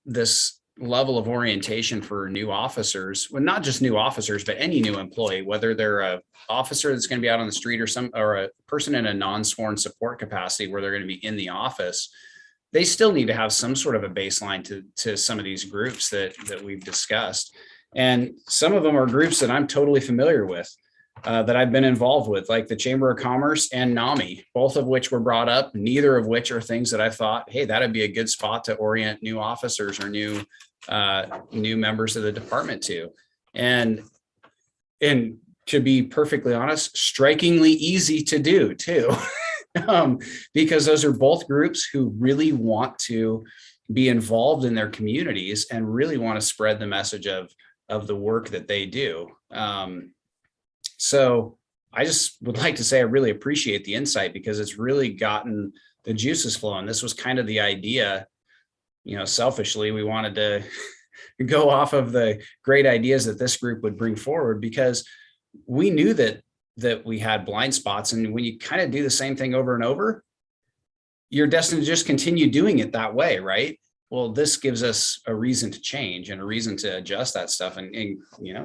this level of orientation for new officers, well, not just new officers, but any new employee, whether they're a officer that's going to be out on the street or a person in a non-sworn support capacity where they're going to be in the office. They still need to have some sort of a baseline to some of these groups that we've discussed. And some of them are groups that I'm totally familiar with, that I've been involved with, like the Chamber of Commerce and NAMI, both of which were brought up, neither of which are things that I thought, hey, that'd be a good spot to orient new officers or new members of the department to. And to be perfectly honest, strikingly easy to do too, because those are both groups who really want to be involved in their communities and really want to spread the message of the work that they do. So I just would like to say I really appreciate the insight, because it's really gotten the juices flowing. This was kind of the idea, selfishly, we wanted to go off of the great ideas that this group would bring forward, because we knew that we had blind spots. And when you kind of do the same thing over and over, you're destined to just continue doing it that way, right? Well, this gives us a reason to change and a reason to adjust that stuff and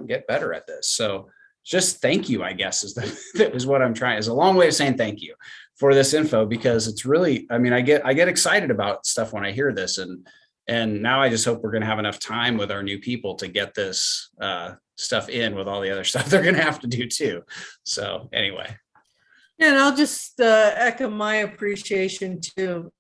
get better at this. So just thank you, I guess, that is what I'm trying. Is a long way of saying thank you for this info, because it's really, I get excited about stuff when I hear this, and now I just hope we're going to have enough time with our new people to get this stuff in with all the other stuff they're going to have to do too. So anyway. Yeah, and I'll just echo my appreciation too.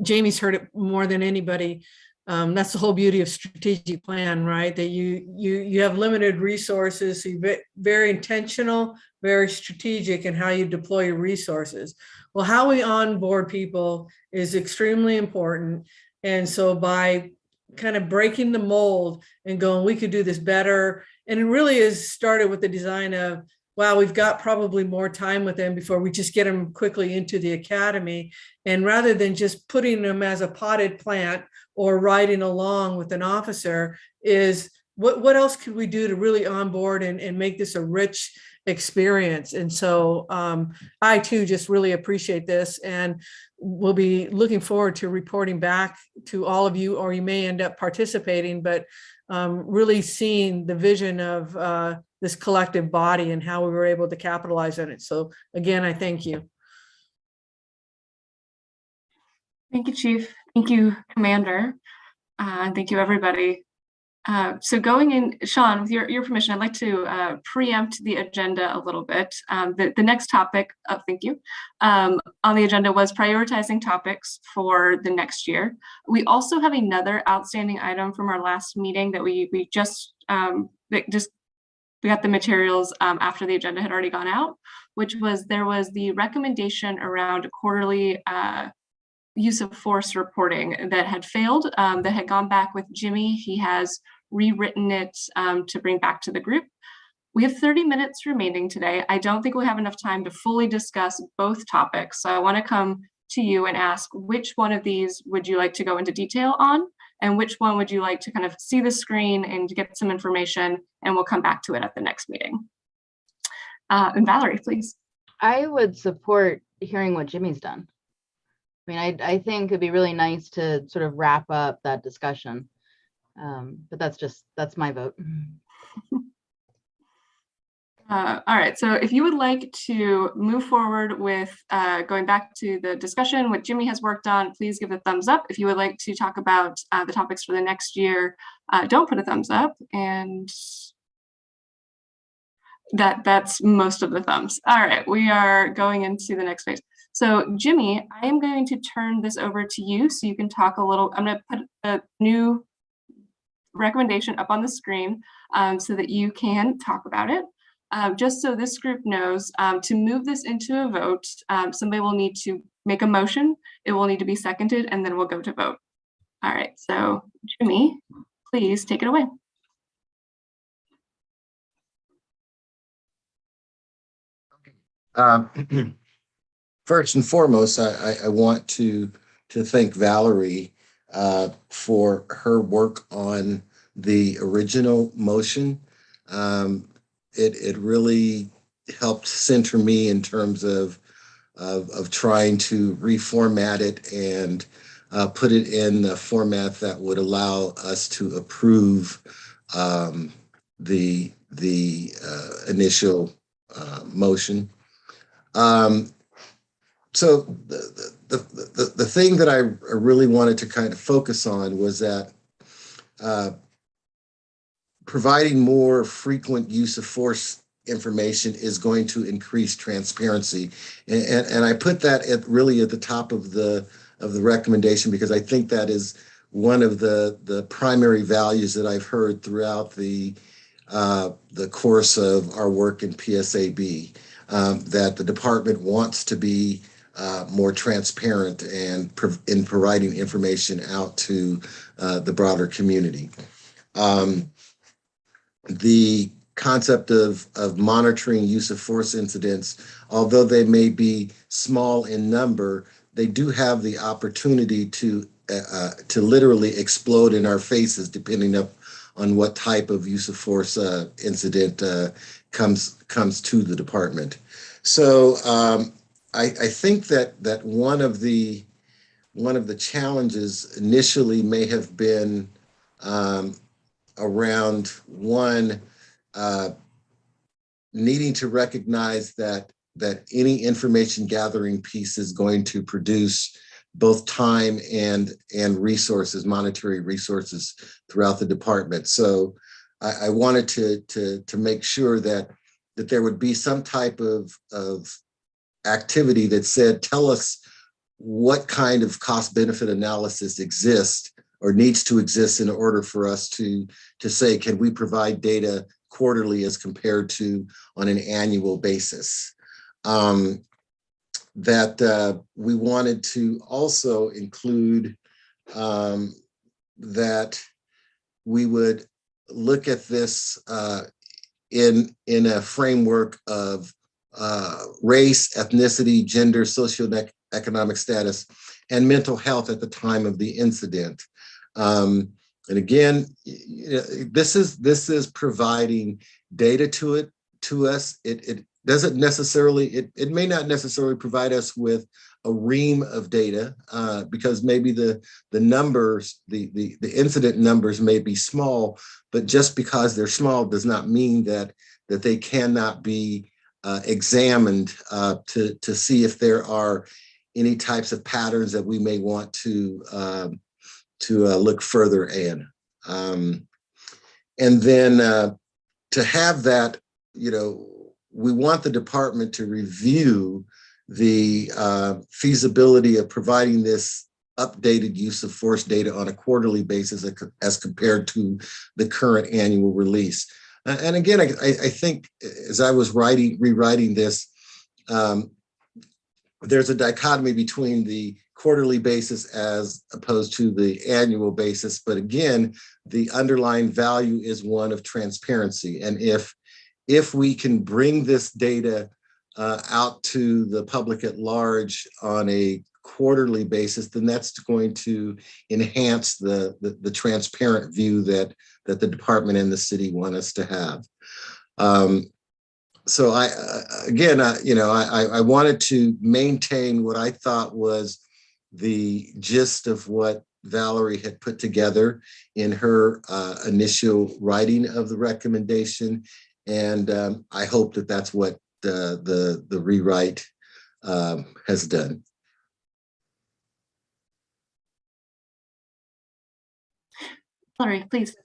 Jamie's heard it more than anybody. That's the whole beauty of strategic plan, right? That you have limited resources, so you're very intentional, very strategic in how you deploy your resources. Well, how we onboard people is extremely important. And so by kind of breaking the mold and going, we could do this better. And it really is started with the design of, wow, we've got probably more time with them before we just get them quickly into the academy. And rather than just putting them as a potted plant or riding along with an officer, is what else could we do to really onboard and make this a rich experience? And so I too just really appreciate this, and we'll be looking forward to reporting back to all of you, or you may end up participating, but really seeing the vision of this collective body and how we were able to capitalize on it. So again, I thank you. Thank you, Chief. Thank you, Commander. Thank you, everybody. So going in, Sean, with your permission, I'd like to preempt the agenda a little bit. The next topic, thank you, on the agenda was prioritizing topics for the next year. We also have another outstanding item from our last meeting that we got the materials after the agenda had already gone out, which was there was the recommendation around quarterly use of force reporting that had failed, that had gone back with Jimmy. He has rewritten it to bring back to the group. We have 30 minutes remaining today. I don't think we have enough time to fully discuss both topics. So I want to come to you and ask, which one of these would you like to go into detail on? And which one would you like to kind of see the screen and get some information, and we'll come back to it at the next meeting. And Valerie, please. I would support hearing what Jimmy's done. I think it'd be really nice to sort of wrap up that discussion. But that's my vote. All right, so if you would like to move forward with going back to the discussion, what Jimmy has worked on, please give a thumbs up. If you would like to talk about the topics for the next year, don't put a thumbs up. And that's most of the thumbs. All right, we are going into the next phase. So Jimmy, I am going to turn this over to you so you can talk a little. I'm going to put a new recommendation up on the screen so that you can talk about it. Just so this group knows, to move this into a vote, somebody will need to make a motion. It will need to be seconded, and then we'll go to vote. All right, so Jimmy, please take it away. First and foremost, I want to thank Valerie for her work on the original motion. It really helped center me in terms of trying to reformat it and put it in the format that would allow us to approve the initial motion. So the thing that I really wanted to kind of focus on was that providing more frequent use of force information is going to increase transparency, and I put that really at the top of the recommendation, because I think that is one of the primary values that I've heard throughout the course of our work in PSAB, that the department wants to be more transparent and in providing information out to the broader community. The concept of monitoring use of force incidents, although they may be small in number, they do have the opportunity to literally explode in our faces, depending on what type of use of force incident comes to the department. So I think that one of the challenges initially may have been around one, needing to recognize that any information gathering piece is going to produce both time and resources, monetary resources throughout the department. So I wanted to make sure that there would be some type of activity that said, tell us what kind of cost benefit analysis exists or needs to exist in order for us to say, can we provide data quarterly as compared to on an annual basis? That we wanted to also include that we would look at this in a framework of race, ethnicity, gender, socioeconomic status, and mental health at the time of the incident. And again, this is providing data to us. It doesn't necessarily, it may not necessarily provide us with a ream of data because maybe the numbers, the incident numbers may be small, but just because they're small does not mean that they cannot be examined to see if there are any types of patterns that we may want to look further in. And then to have that, we want the department to review the feasibility of providing this updated use of force data on a quarterly basis as compared to the current annual release. And again, I think as I was rewriting this, there's a dichotomy between the quarterly basis as opposed to the annual basis. But again, the underlying value is one of transparency. And if we can bring this data out to the public at large on a quarterly basis, then that's going to enhance the transparent view that the department and the city want us to have. So I wanted to maintain what I thought was the gist of what Valerie had put together in her initial writing of the recommendation. And I hope that that's what the rewrite has done. Valerie, please.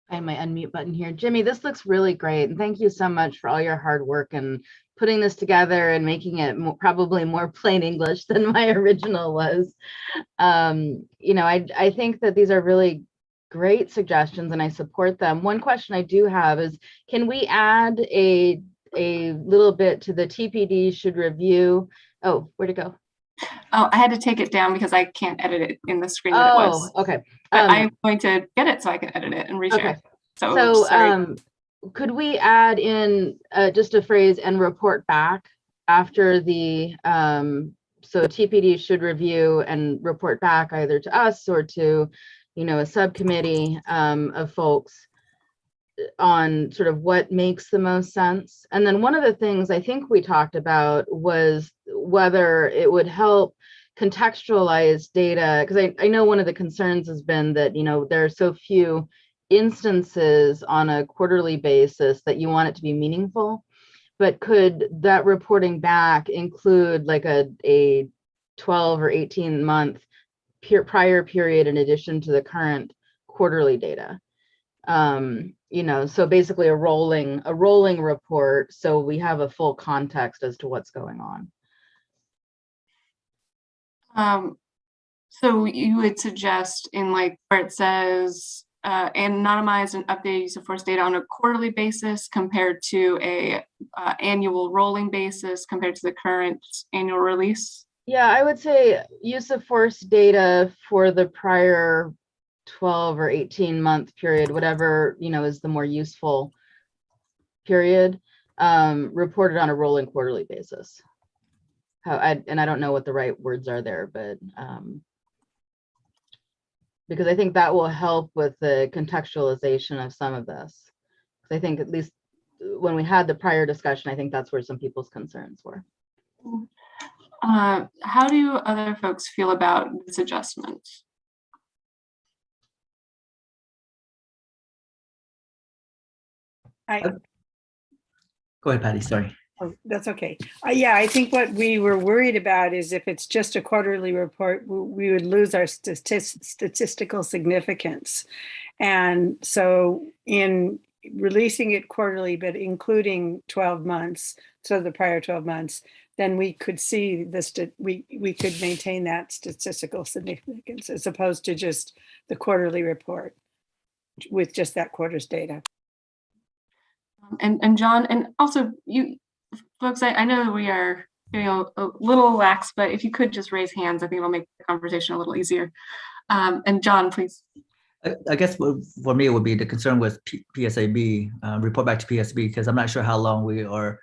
I have my unmute button here. Jimmy, this looks really great. And thank you so much for all your hard work and putting this together and making it probably more plain English than my original was. I think that these are really great suggestions and I support them. One question I do have is, can we add a little bit to the TPD should review? Oh, where'd it go? Oh, I had to take it down because I can't edit it in the screen that it was. Okay. But I'm going to get it so I can edit it and reshare. Okay. So sorry. Could we add in just a phrase and report back after the, so TPD should review and report back either to us or to, a subcommittee of folks on sort of what makes the most sense. And then one of the things I think we talked about was whether it would help contextualize data, because I know one of the concerns has been that, there are so few instances on a quarterly basis that you want it to be meaningful. But could that reporting back include like a 12 or 18 month prior period in addition to the current quarterly data? So basically a rolling report, so we have a full context as to what's going on. So you would suggest in like where it says anonymized and updated use of force data on a quarterly basis compared to a annual rolling basis compared to the current annual release? Yeah, I would say use of force data for the prior 12 or 18-month period, whatever, is the more useful period, reported on a rolling quarterly basis. I don't know what the right words are there, but because I think that will help with the contextualization of some of this. I think at least when we had the prior discussion, I think that's where some people's concerns were. How do other folks feel about this adjustment? Go ahead, Patty, sorry. Oh, that's okay. Yeah, I think what we were worried about is if it's just a quarterly report, we would lose our statistical significance. And so in releasing it quarterly, but including 12 months, so the prior 12 months, then we could see this, we could maintain that statistical significance as opposed to just the quarterly report with just that quarter's data. And John, and also you folks, I know we are getting a little lax, but if you could just raise hands, I think it'll make the conversation a little easier. And John, please. I guess for me, it would be the concern with PSAB, report back to PSB, because I'm not sure how long we are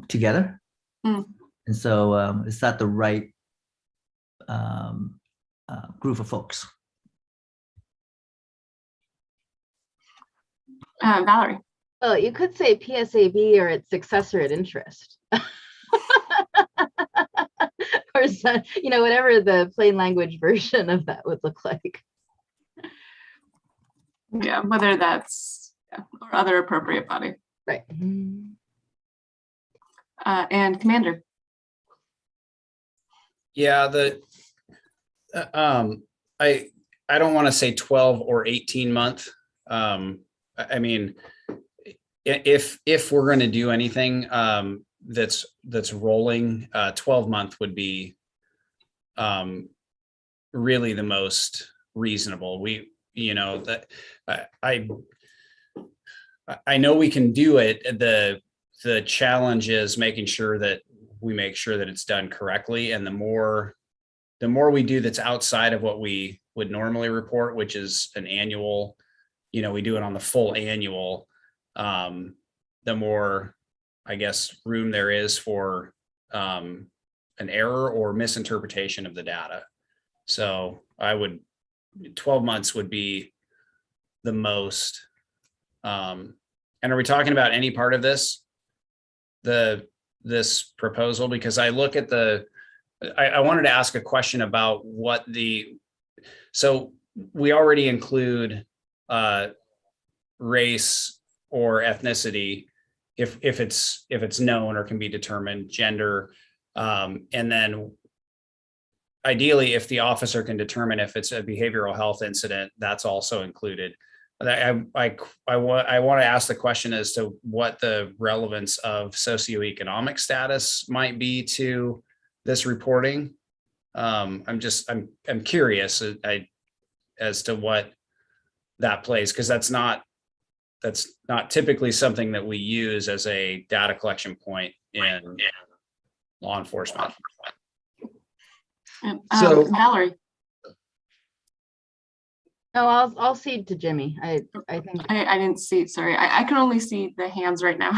together. And so is that the right group of folks? Valerie. Well, you could say PSAB or its successor at interest. Or some, whatever the plain language version of that would look like. Yeah, whether that's or other appropriate body. Right. And Commander. Yeah, I don't want to say 12 or 18 month. I mean, if we're going to do anything that's rolling, 12 month would be really the most reasonable. That I know we can do it. The challenge is making sure that we make sure that it's done correctly, and the more we do that's outside of what we would normally report, which is an annual, we do it on the full annual, the more, I guess, room there is for an error or misinterpretation of the data. So 12 months would be the most. And are we talking about any part of this proposal? Because I look at I wanted to ask a question about so we already include race or ethnicity if it's known or can be determined, gender, and then ideally if the officer can determine if it's a behavioral health incident, that's also included. I want to ask the question as to what the relevance of socioeconomic status might be to this reporting. I'm curious as to what that plays, because that's not typically something that we use as a data collection point in law enforcement. So Valerie. No, I'll cede to Jimmy. I think I didn't see. Sorry, I can only see the hands right now.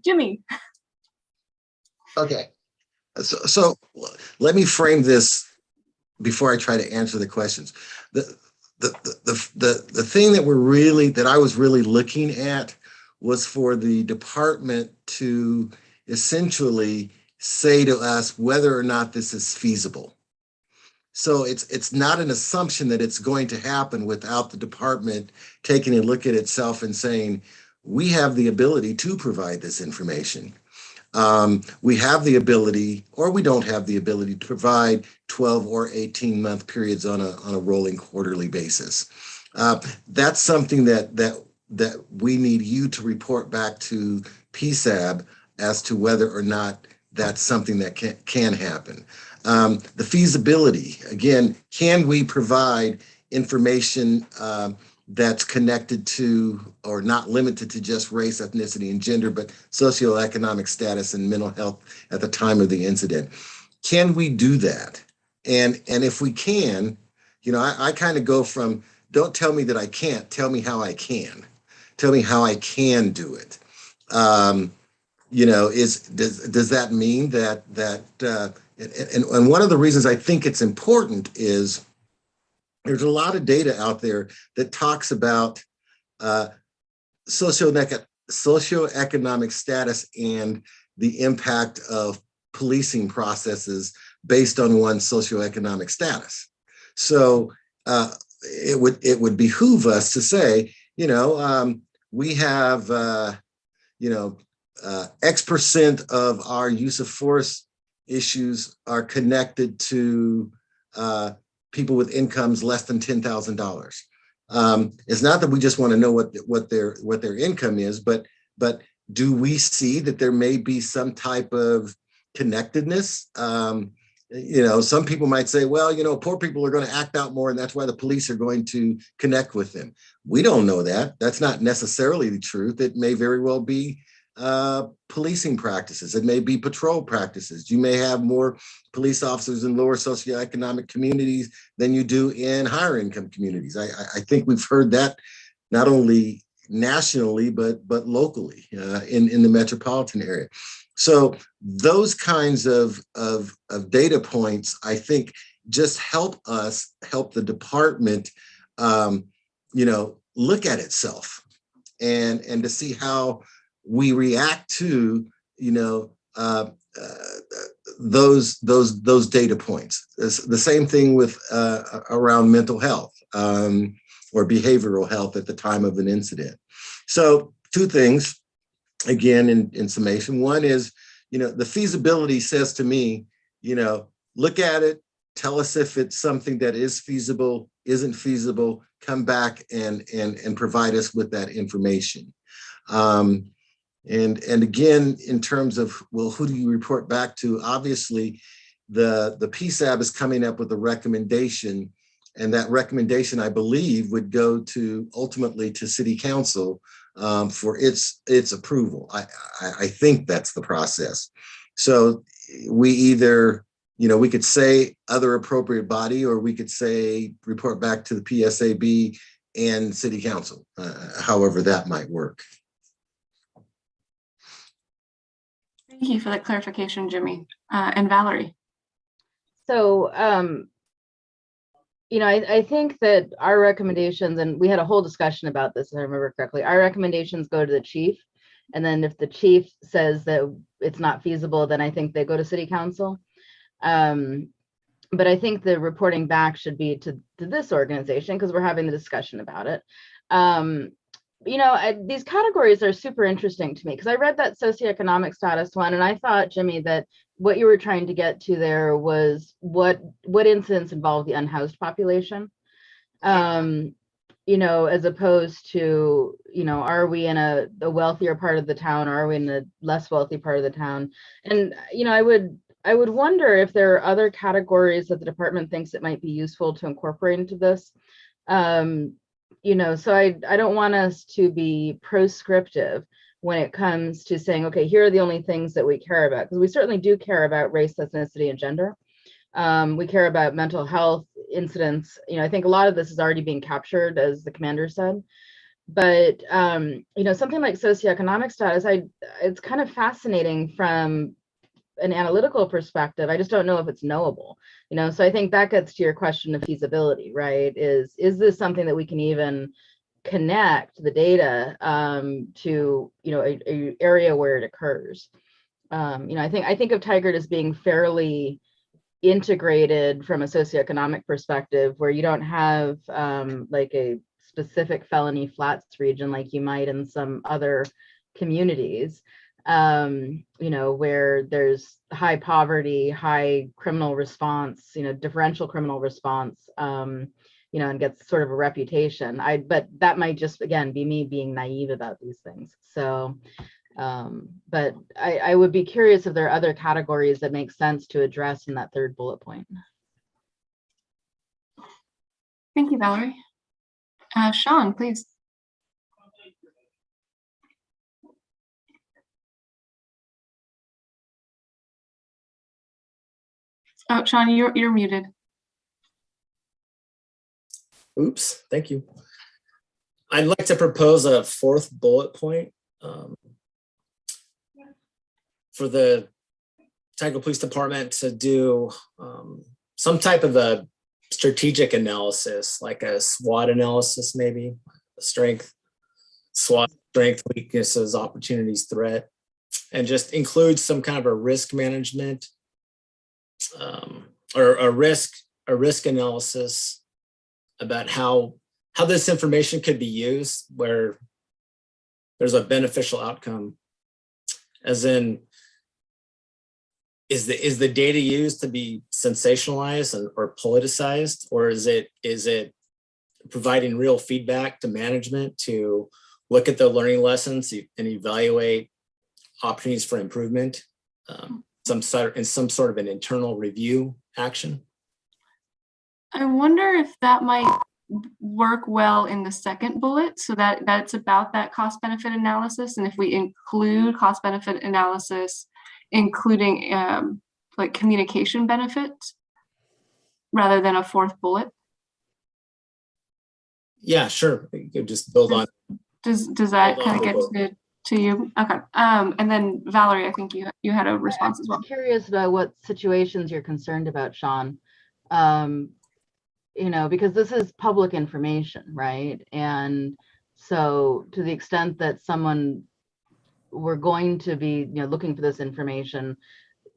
Jimmy. Okay, so let me frame this before I try to answer the questions. The thing that I was really looking at was for the department to essentially say to us whether or not this is feasible. So it's not an assumption that it's going to happen without the department taking a look at itself and saying, we have the ability to provide this information. We have the ability, or we don't have the ability, to provide 12 or 18-month periods on a rolling quarterly basis. That's something that we need you to report back to PSAB as to whether or not that's something that can happen. The feasibility, again, can we provide information that's connected to or not limited to just race, ethnicity, and gender, but socioeconomic status and mental health at the time of the incident? Can we do that? And if we can, I kind of go from, don't tell me that I can't, tell me how I can. Tell me how I can do it. Does that mean that and one of the reasons I think it's important is there's a lot of data out there that talks about socioeconomic status and the impact of policing processes based on one's socioeconomic status. So it would behoove us to say, we have X% of our use of force issues are connected to people with incomes less than $10,000. It's not that we just want to know what their income is, but do we see that there may be some type of connectedness? Some people might say, well, poor people are going to act out more, and that's why the police are going to connect with them. We don't know that. That's not necessarily the truth. It may very well be policing practices. It may be patrol practices. You may have more police officers in lower socioeconomic communities than you do in higher income communities. I think we've heard that not only nationally, but locally in the metropolitan area. So those kinds of data points, I think, just help the department, look at itself and to see how we react to, those data points. The same thing with around mental health or behavioral health at the time of an incident. So two things, again, in summation. One is, the feasibility says to me, look at it, tell us if it's something that is feasible, isn't feasible, come back and provide us with that information. And again, in terms of, well, who do you report back to? Obviously, the PSAB is coming up with a recommendation, and that recommendation, I believe, would go ultimately to City Council for its approval. I think that's the process. So we either, we could say other appropriate body, or we could say report back to the PSAB and City Council, however that might work. Thank you for that clarification, Jimmy. And Valerie. So, I think that our recommendations, and we had a whole discussion about this, if I remember correctly, our recommendations go to the chief. And then if the chief says that it's not feasible, then I think they go to City Council. But I think the reporting back should be to this organization, because we're having the discussion about it. These categories are super interesting to me, because I read that socioeconomic status one, and I thought, Jimmy, that what you were trying to get to there was what incidents involve the unhoused population, as opposed to, are we in a wealthier part of the town, or are we in a less wealthy part of the town? And, I would wonder if there are other categories that the department thinks it might be useful to incorporate into this. So I don't want us to be proscriptive when it comes to saying, okay, here are the only things that we care about, because we certainly do care about race, ethnicity, and gender. We care about mental health incidents. I think a lot of this is already being captured, as the commander said. But something like socioeconomic status, it's kind of fascinating from an analytical perspective. I just don't know if it's knowable. So I think that gets to your question of feasibility, right? Is this something that we can even connect the data to, a area where it occurs? I think of Tigard as being fairly integrated from a socioeconomic perspective, where you don't have like a specific felony flats region like you might in some other communities. Where there's high poverty, high criminal response, differential criminal response, and gets sort of a reputation. But that might just, again, be me being naive about these things. So, But I would be curious if there are other categories that make sense to address in that third bullet point. Thank you, Valerie. Sean, please. Oh, Sean, you're muted. Oops, thank you. I'd like to propose a fourth bullet point for the Tigard Police Department to do some type of a strategic analysis, like a SWOT analysis, maybe strength, SWOT, strength, weaknesses, opportunities, threat, and just include some kind of a risk management or a risk analysis about how this information could be used where there's a beneficial outcome. As in, is the data used to be sensationalized or politicized, or is it providing real feedback to management to look at the learning lessons and evaluate opportunities for improvement, some sort of an internal review action? I wonder if that might work well in the second bullet, so that that's about that cost benefit analysis. And if we include cost benefit analysis, including like communication benefits rather than a fourth bullet. Yeah, sure. You could just build on. Does that kind of get to you? Okay. And then Valerie, I think you had a response as well. I'm curious about what situations you're concerned about, Sean. You know, because this is public information, right? And so to the extent that someone were going to be, you know, looking for this information,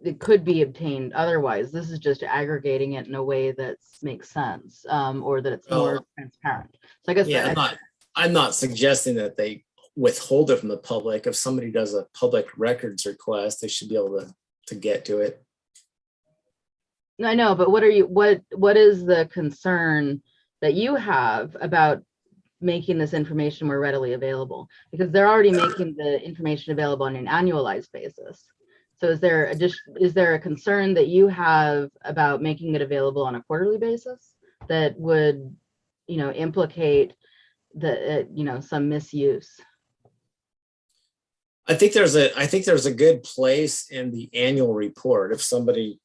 it could be obtained otherwise. This is just aggregating it in a way that makes sense, or that it's more transparent. So I guess I'm not suggesting that they withhold it from the public. If somebody does a public records request, they should be able to get to it. I know, but what is the concern that you have about making this information more readily available? Because they're already making the information available on an annualized basis. So is there a concern that you have about making it available on a quarterly basis that would, you know, implicate the you know, some misuse? I think there's a good place in the annual report. If somebody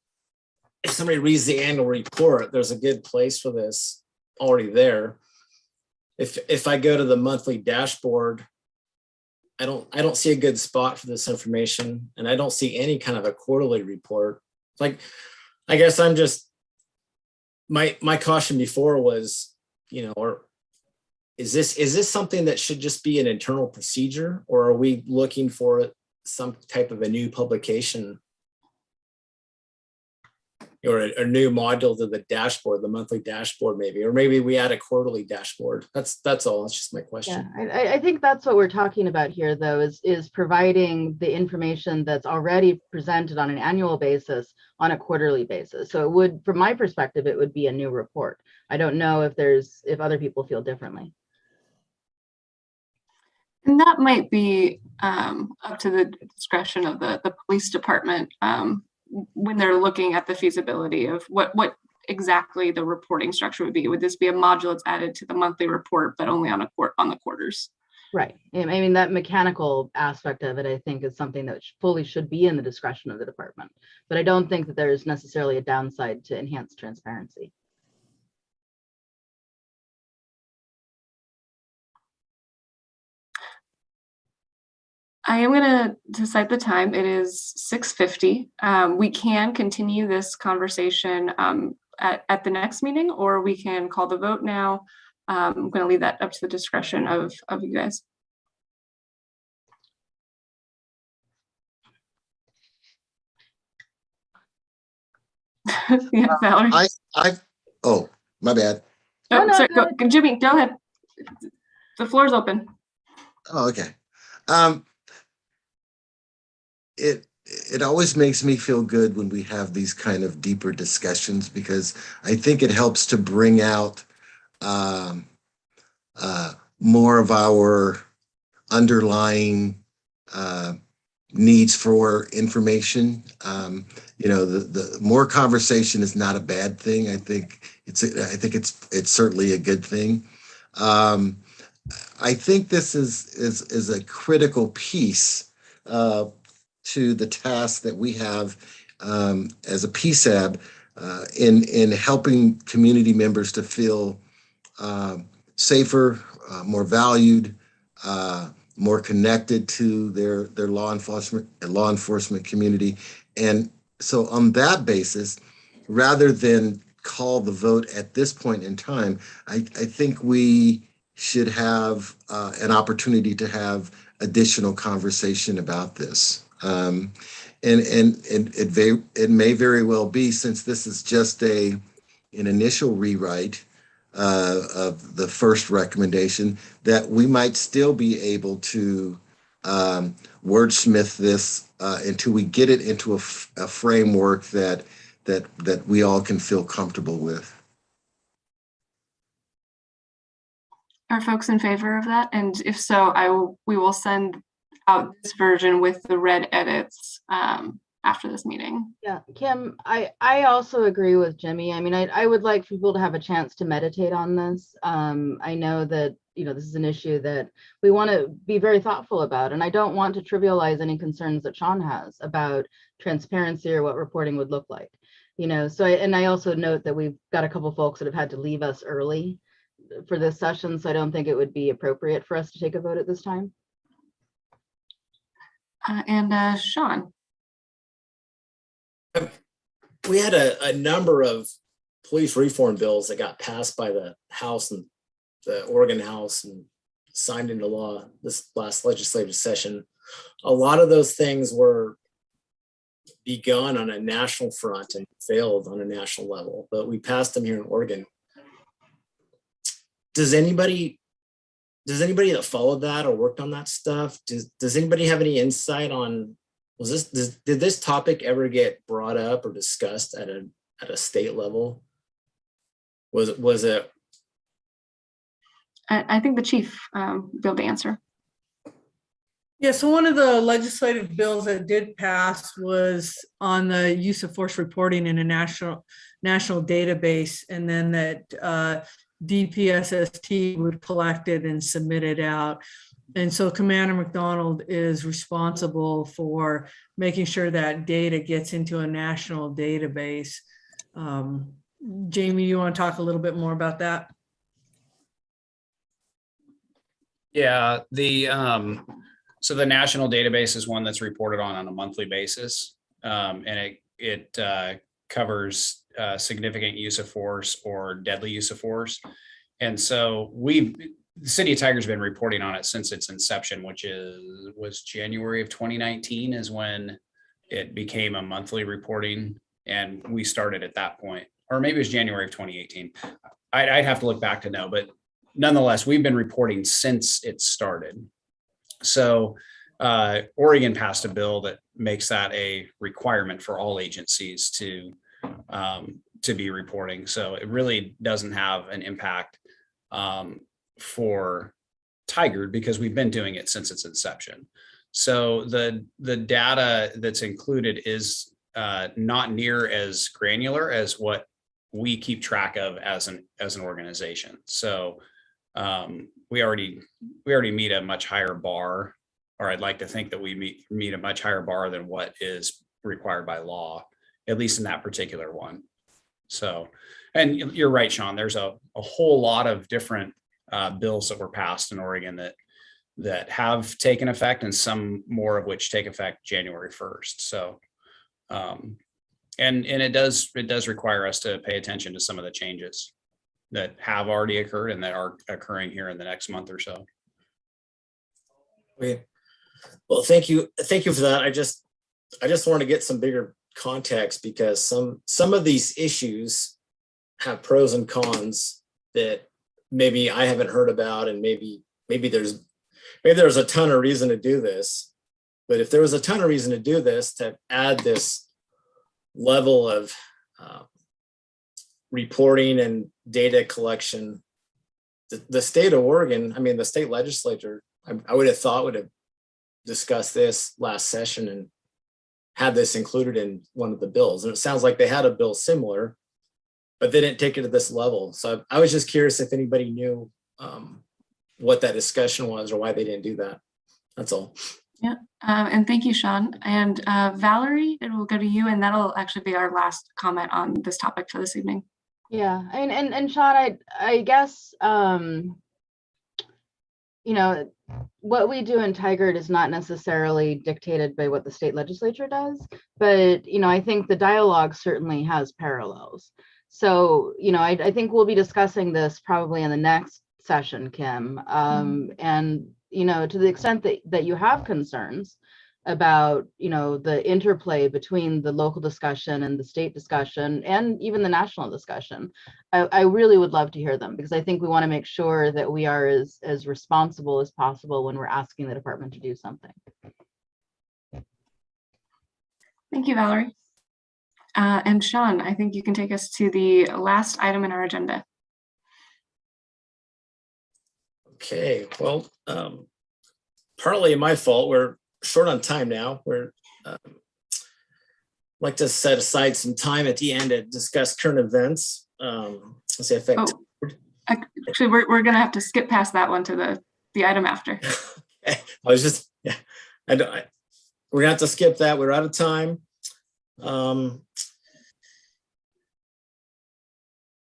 reads the annual report, there's a good place for this already there. If I go to the monthly dashboard, I don't see a good spot for this information, and I don't see any kind of a quarterly report. Like, I guess I'm just, my caution before was, you know, or is this something that should just be an internal procedure, or are we looking for some type of a new publication or a new module to the dashboard, the monthly dashboard, maybe, or maybe we add a quarterly dashboard? That's all. That's just my question. Yeah, I think that's what we're talking about here, though, is providing the information that's already presented on an annual basis on a quarterly basis. So it would, from my perspective, it would be a new report. I don't know if other people feel differently. And that might be up to the discretion of the police department when they're looking at the feasibility of what exactly the reporting structure would be. Would this be a module that's added to the monthly report, but only on the quarters? Right. I mean, that mechanical aspect of it, I think, is something that fully should be in the discretion of the department. But I don't think that there's necessarily a downside to enhanced transparency. I am going to cite the time. It is 6:50. We can continue this conversation at the next meeting, or we can call the vote now. I'm going to leave that up to the discretion of you guys. Yeah, Valerie. Oh, my bad. Oh, no, sorry, go, Jimmy, go ahead. The floor is open. Oh, okay. It always makes me feel good when we have these kind of deeper discussions, because I think it helps to bring out more of our underlying needs for information. The more conversation is not a bad thing. I think it's certainly a good thing. I think this is a critical piece to the task that we have as a PSAB in helping community members to feel safer, more valued, more connected to their law enforcement community. And so on that basis, rather than call the vote at this point in time, I think we should have an opportunity to have additional conversation about this. And it may very well be, since this is just an initial rewrite of the first recommendation, that we might still be able to wordsmith this until we get it into a framework that we all can feel comfortable with. Are folks in favor of that? And if so, we will send out this version with the red edits after this meeting. Yeah, Kim, I also agree with Jimmy. I mean, I would like people to have a chance to meditate on this. I know that, this is an issue that we want to be very thoughtful about, and I don't want to trivialize any concerns that Sean has about transparency or what reporting would look like. I also note that we've got a couple folks that have had to leave us early for this session, so I don't think it would be appropriate for us to take a vote at this time. And Sean. We had a number of police reform bills that got passed by the House and the Oregon House and signed into law this last legislative session. A lot of those things were begun on a national front and failed on a national level, but we passed them here in Oregon. Does anybody that followed that or worked on that stuff, does anybody have any insight on, did this topic ever get brought up or discussed at a state level? Was it? I think the chief will be able to answer. Yeah, so one of the legislative bills that did pass was on the use of force reporting in a national database, and then that DPSST would collect it and submit it out. And so Commander McDonald is responsible for making sure that data gets into a national database. Jamie, you want to talk a little bit more about that? Yeah, so the national database is one that's reported on a monthly basis, and it covers significant use of force or deadly use of force. And so the city of Tigard's been reporting on it since its inception, which was January of 2019 is when it became a monthly reporting, and we started at that point, or maybe it was January of 2018. I'd have to look back to know, but nonetheless, we've been reporting since it started. So Oregon passed a bill that makes that a requirement for all agencies to be reporting. So it really doesn't have an impact for Tigard because we've been doing it since its inception. So the data that's included is not near as granular as what we keep track of as an organization. So we already meet a much higher bar, or I'd like to think that we meet a much higher bar than what is required by law, at least in that particular one. So, and you're right, Sean, there's a whole lot of different bills that were passed in Oregon that have taken effect, and some more of which take effect January 1st. So, and it does require us to pay attention to some of the changes that have already occurred and that are occurring here in the next month or so. Well, thank you for that. I just want to get some bigger context, because some of these issues have pros and cons that maybe I haven't heard about, and maybe there's a ton of reason to do this. But if there was a ton of reason to do this, to add this level of reporting and data collection, the state of Oregon, I mean, the state legislature, I would have thought would have discussed this last session and had this included in one of the bills. And it sounds like they had a bill similar, but they didn't take it to this level. So I was just curious if anybody knew what that discussion was or why they didn't do that. That's all. Yeah, and thank you, Sean. And Valerie, it will go to you, and that'll actually be our last comment on this topic for this evening. Yeah, and Sean, I guess, you know, what we do in Tigard is not necessarily dictated by what the state legislature does, but, you know, I think the dialogue certainly has parallels. So, you know, I think we'll be discussing this probably in the next session, Kim. And, you know, to the extent that you have concerns about, you know, the interplay between the local discussion and the state discussion and even the national discussion, I really would love to hear them, because I think we want to make sure that we are as responsible as possible when we're asking the department to do something. Thank you, Valerie. And Sean, I think you can take us to the last item in our agenda. Okay, well, partly my fault. We're short on time now. We're like to set aside some time at the end to discuss current events. Let's say affect. Oh, actually, we're going to have to skip past that one to the item after. I was just, yeah, we're gonna have to skip that. We're out of time.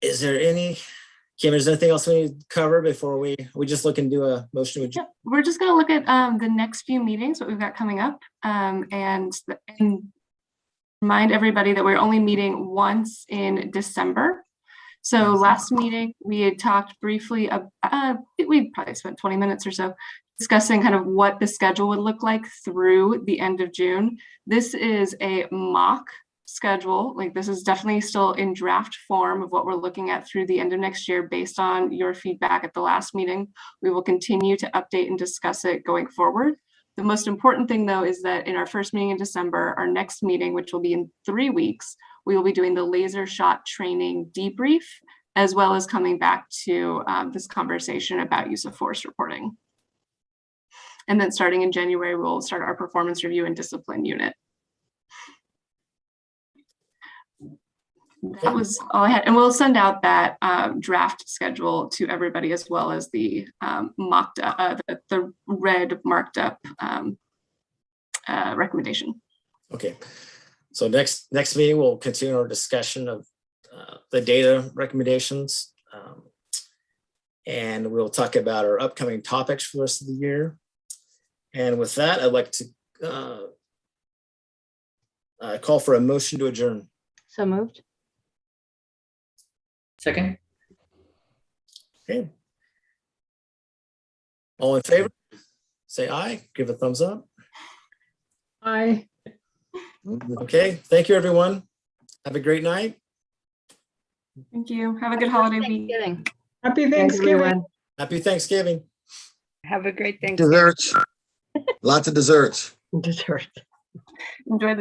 Is there any, Kim, is there anything else we need to cover before we just look and do a motion to adjourn? We're just going to look at the next few meetings, what we've got coming up, and remind everybody that we're only meeting once in December. So last meeting, we had talked briefly about, we probably spent 20 minutes or so discussing kind of what the schedule would look like through the end of June. This is a mock schedule. Like, this is definitely still in draft form of what we're looking at through the end of next year based on your feedback at the last meeting. We will continue to update and discuss it going forward. The most important thing, though, is that in our first meeting in December, our next meeting, which will be in 3 weeks, we will be doing the laser shot training debrief, as well as coming back to this conversation about use of force reporting. And then starting in January, we'll start our performance review and discipline unit. That was all I had, and we'll send out that draft schedule to everybody, as well as the mocked up, the red marked up recommendation. Okay, so next meeting we'll continue our discussion of the data recommendations, and we'll talk about our upcoming topics for the rest of the year. And with that, I'd like to call for a motion to adjourn. So moved. Second. Okay. All in favor, say aye, give a thumbs up. Aye. Okay, thank you, everyone. Have a great night. Thank you. Have a good holiday week. Happy Thanksgiving. Happy Thanksgiving. Have a great Thanksgiving. Desserts. Lots of desserts. Dessert. Enjoy the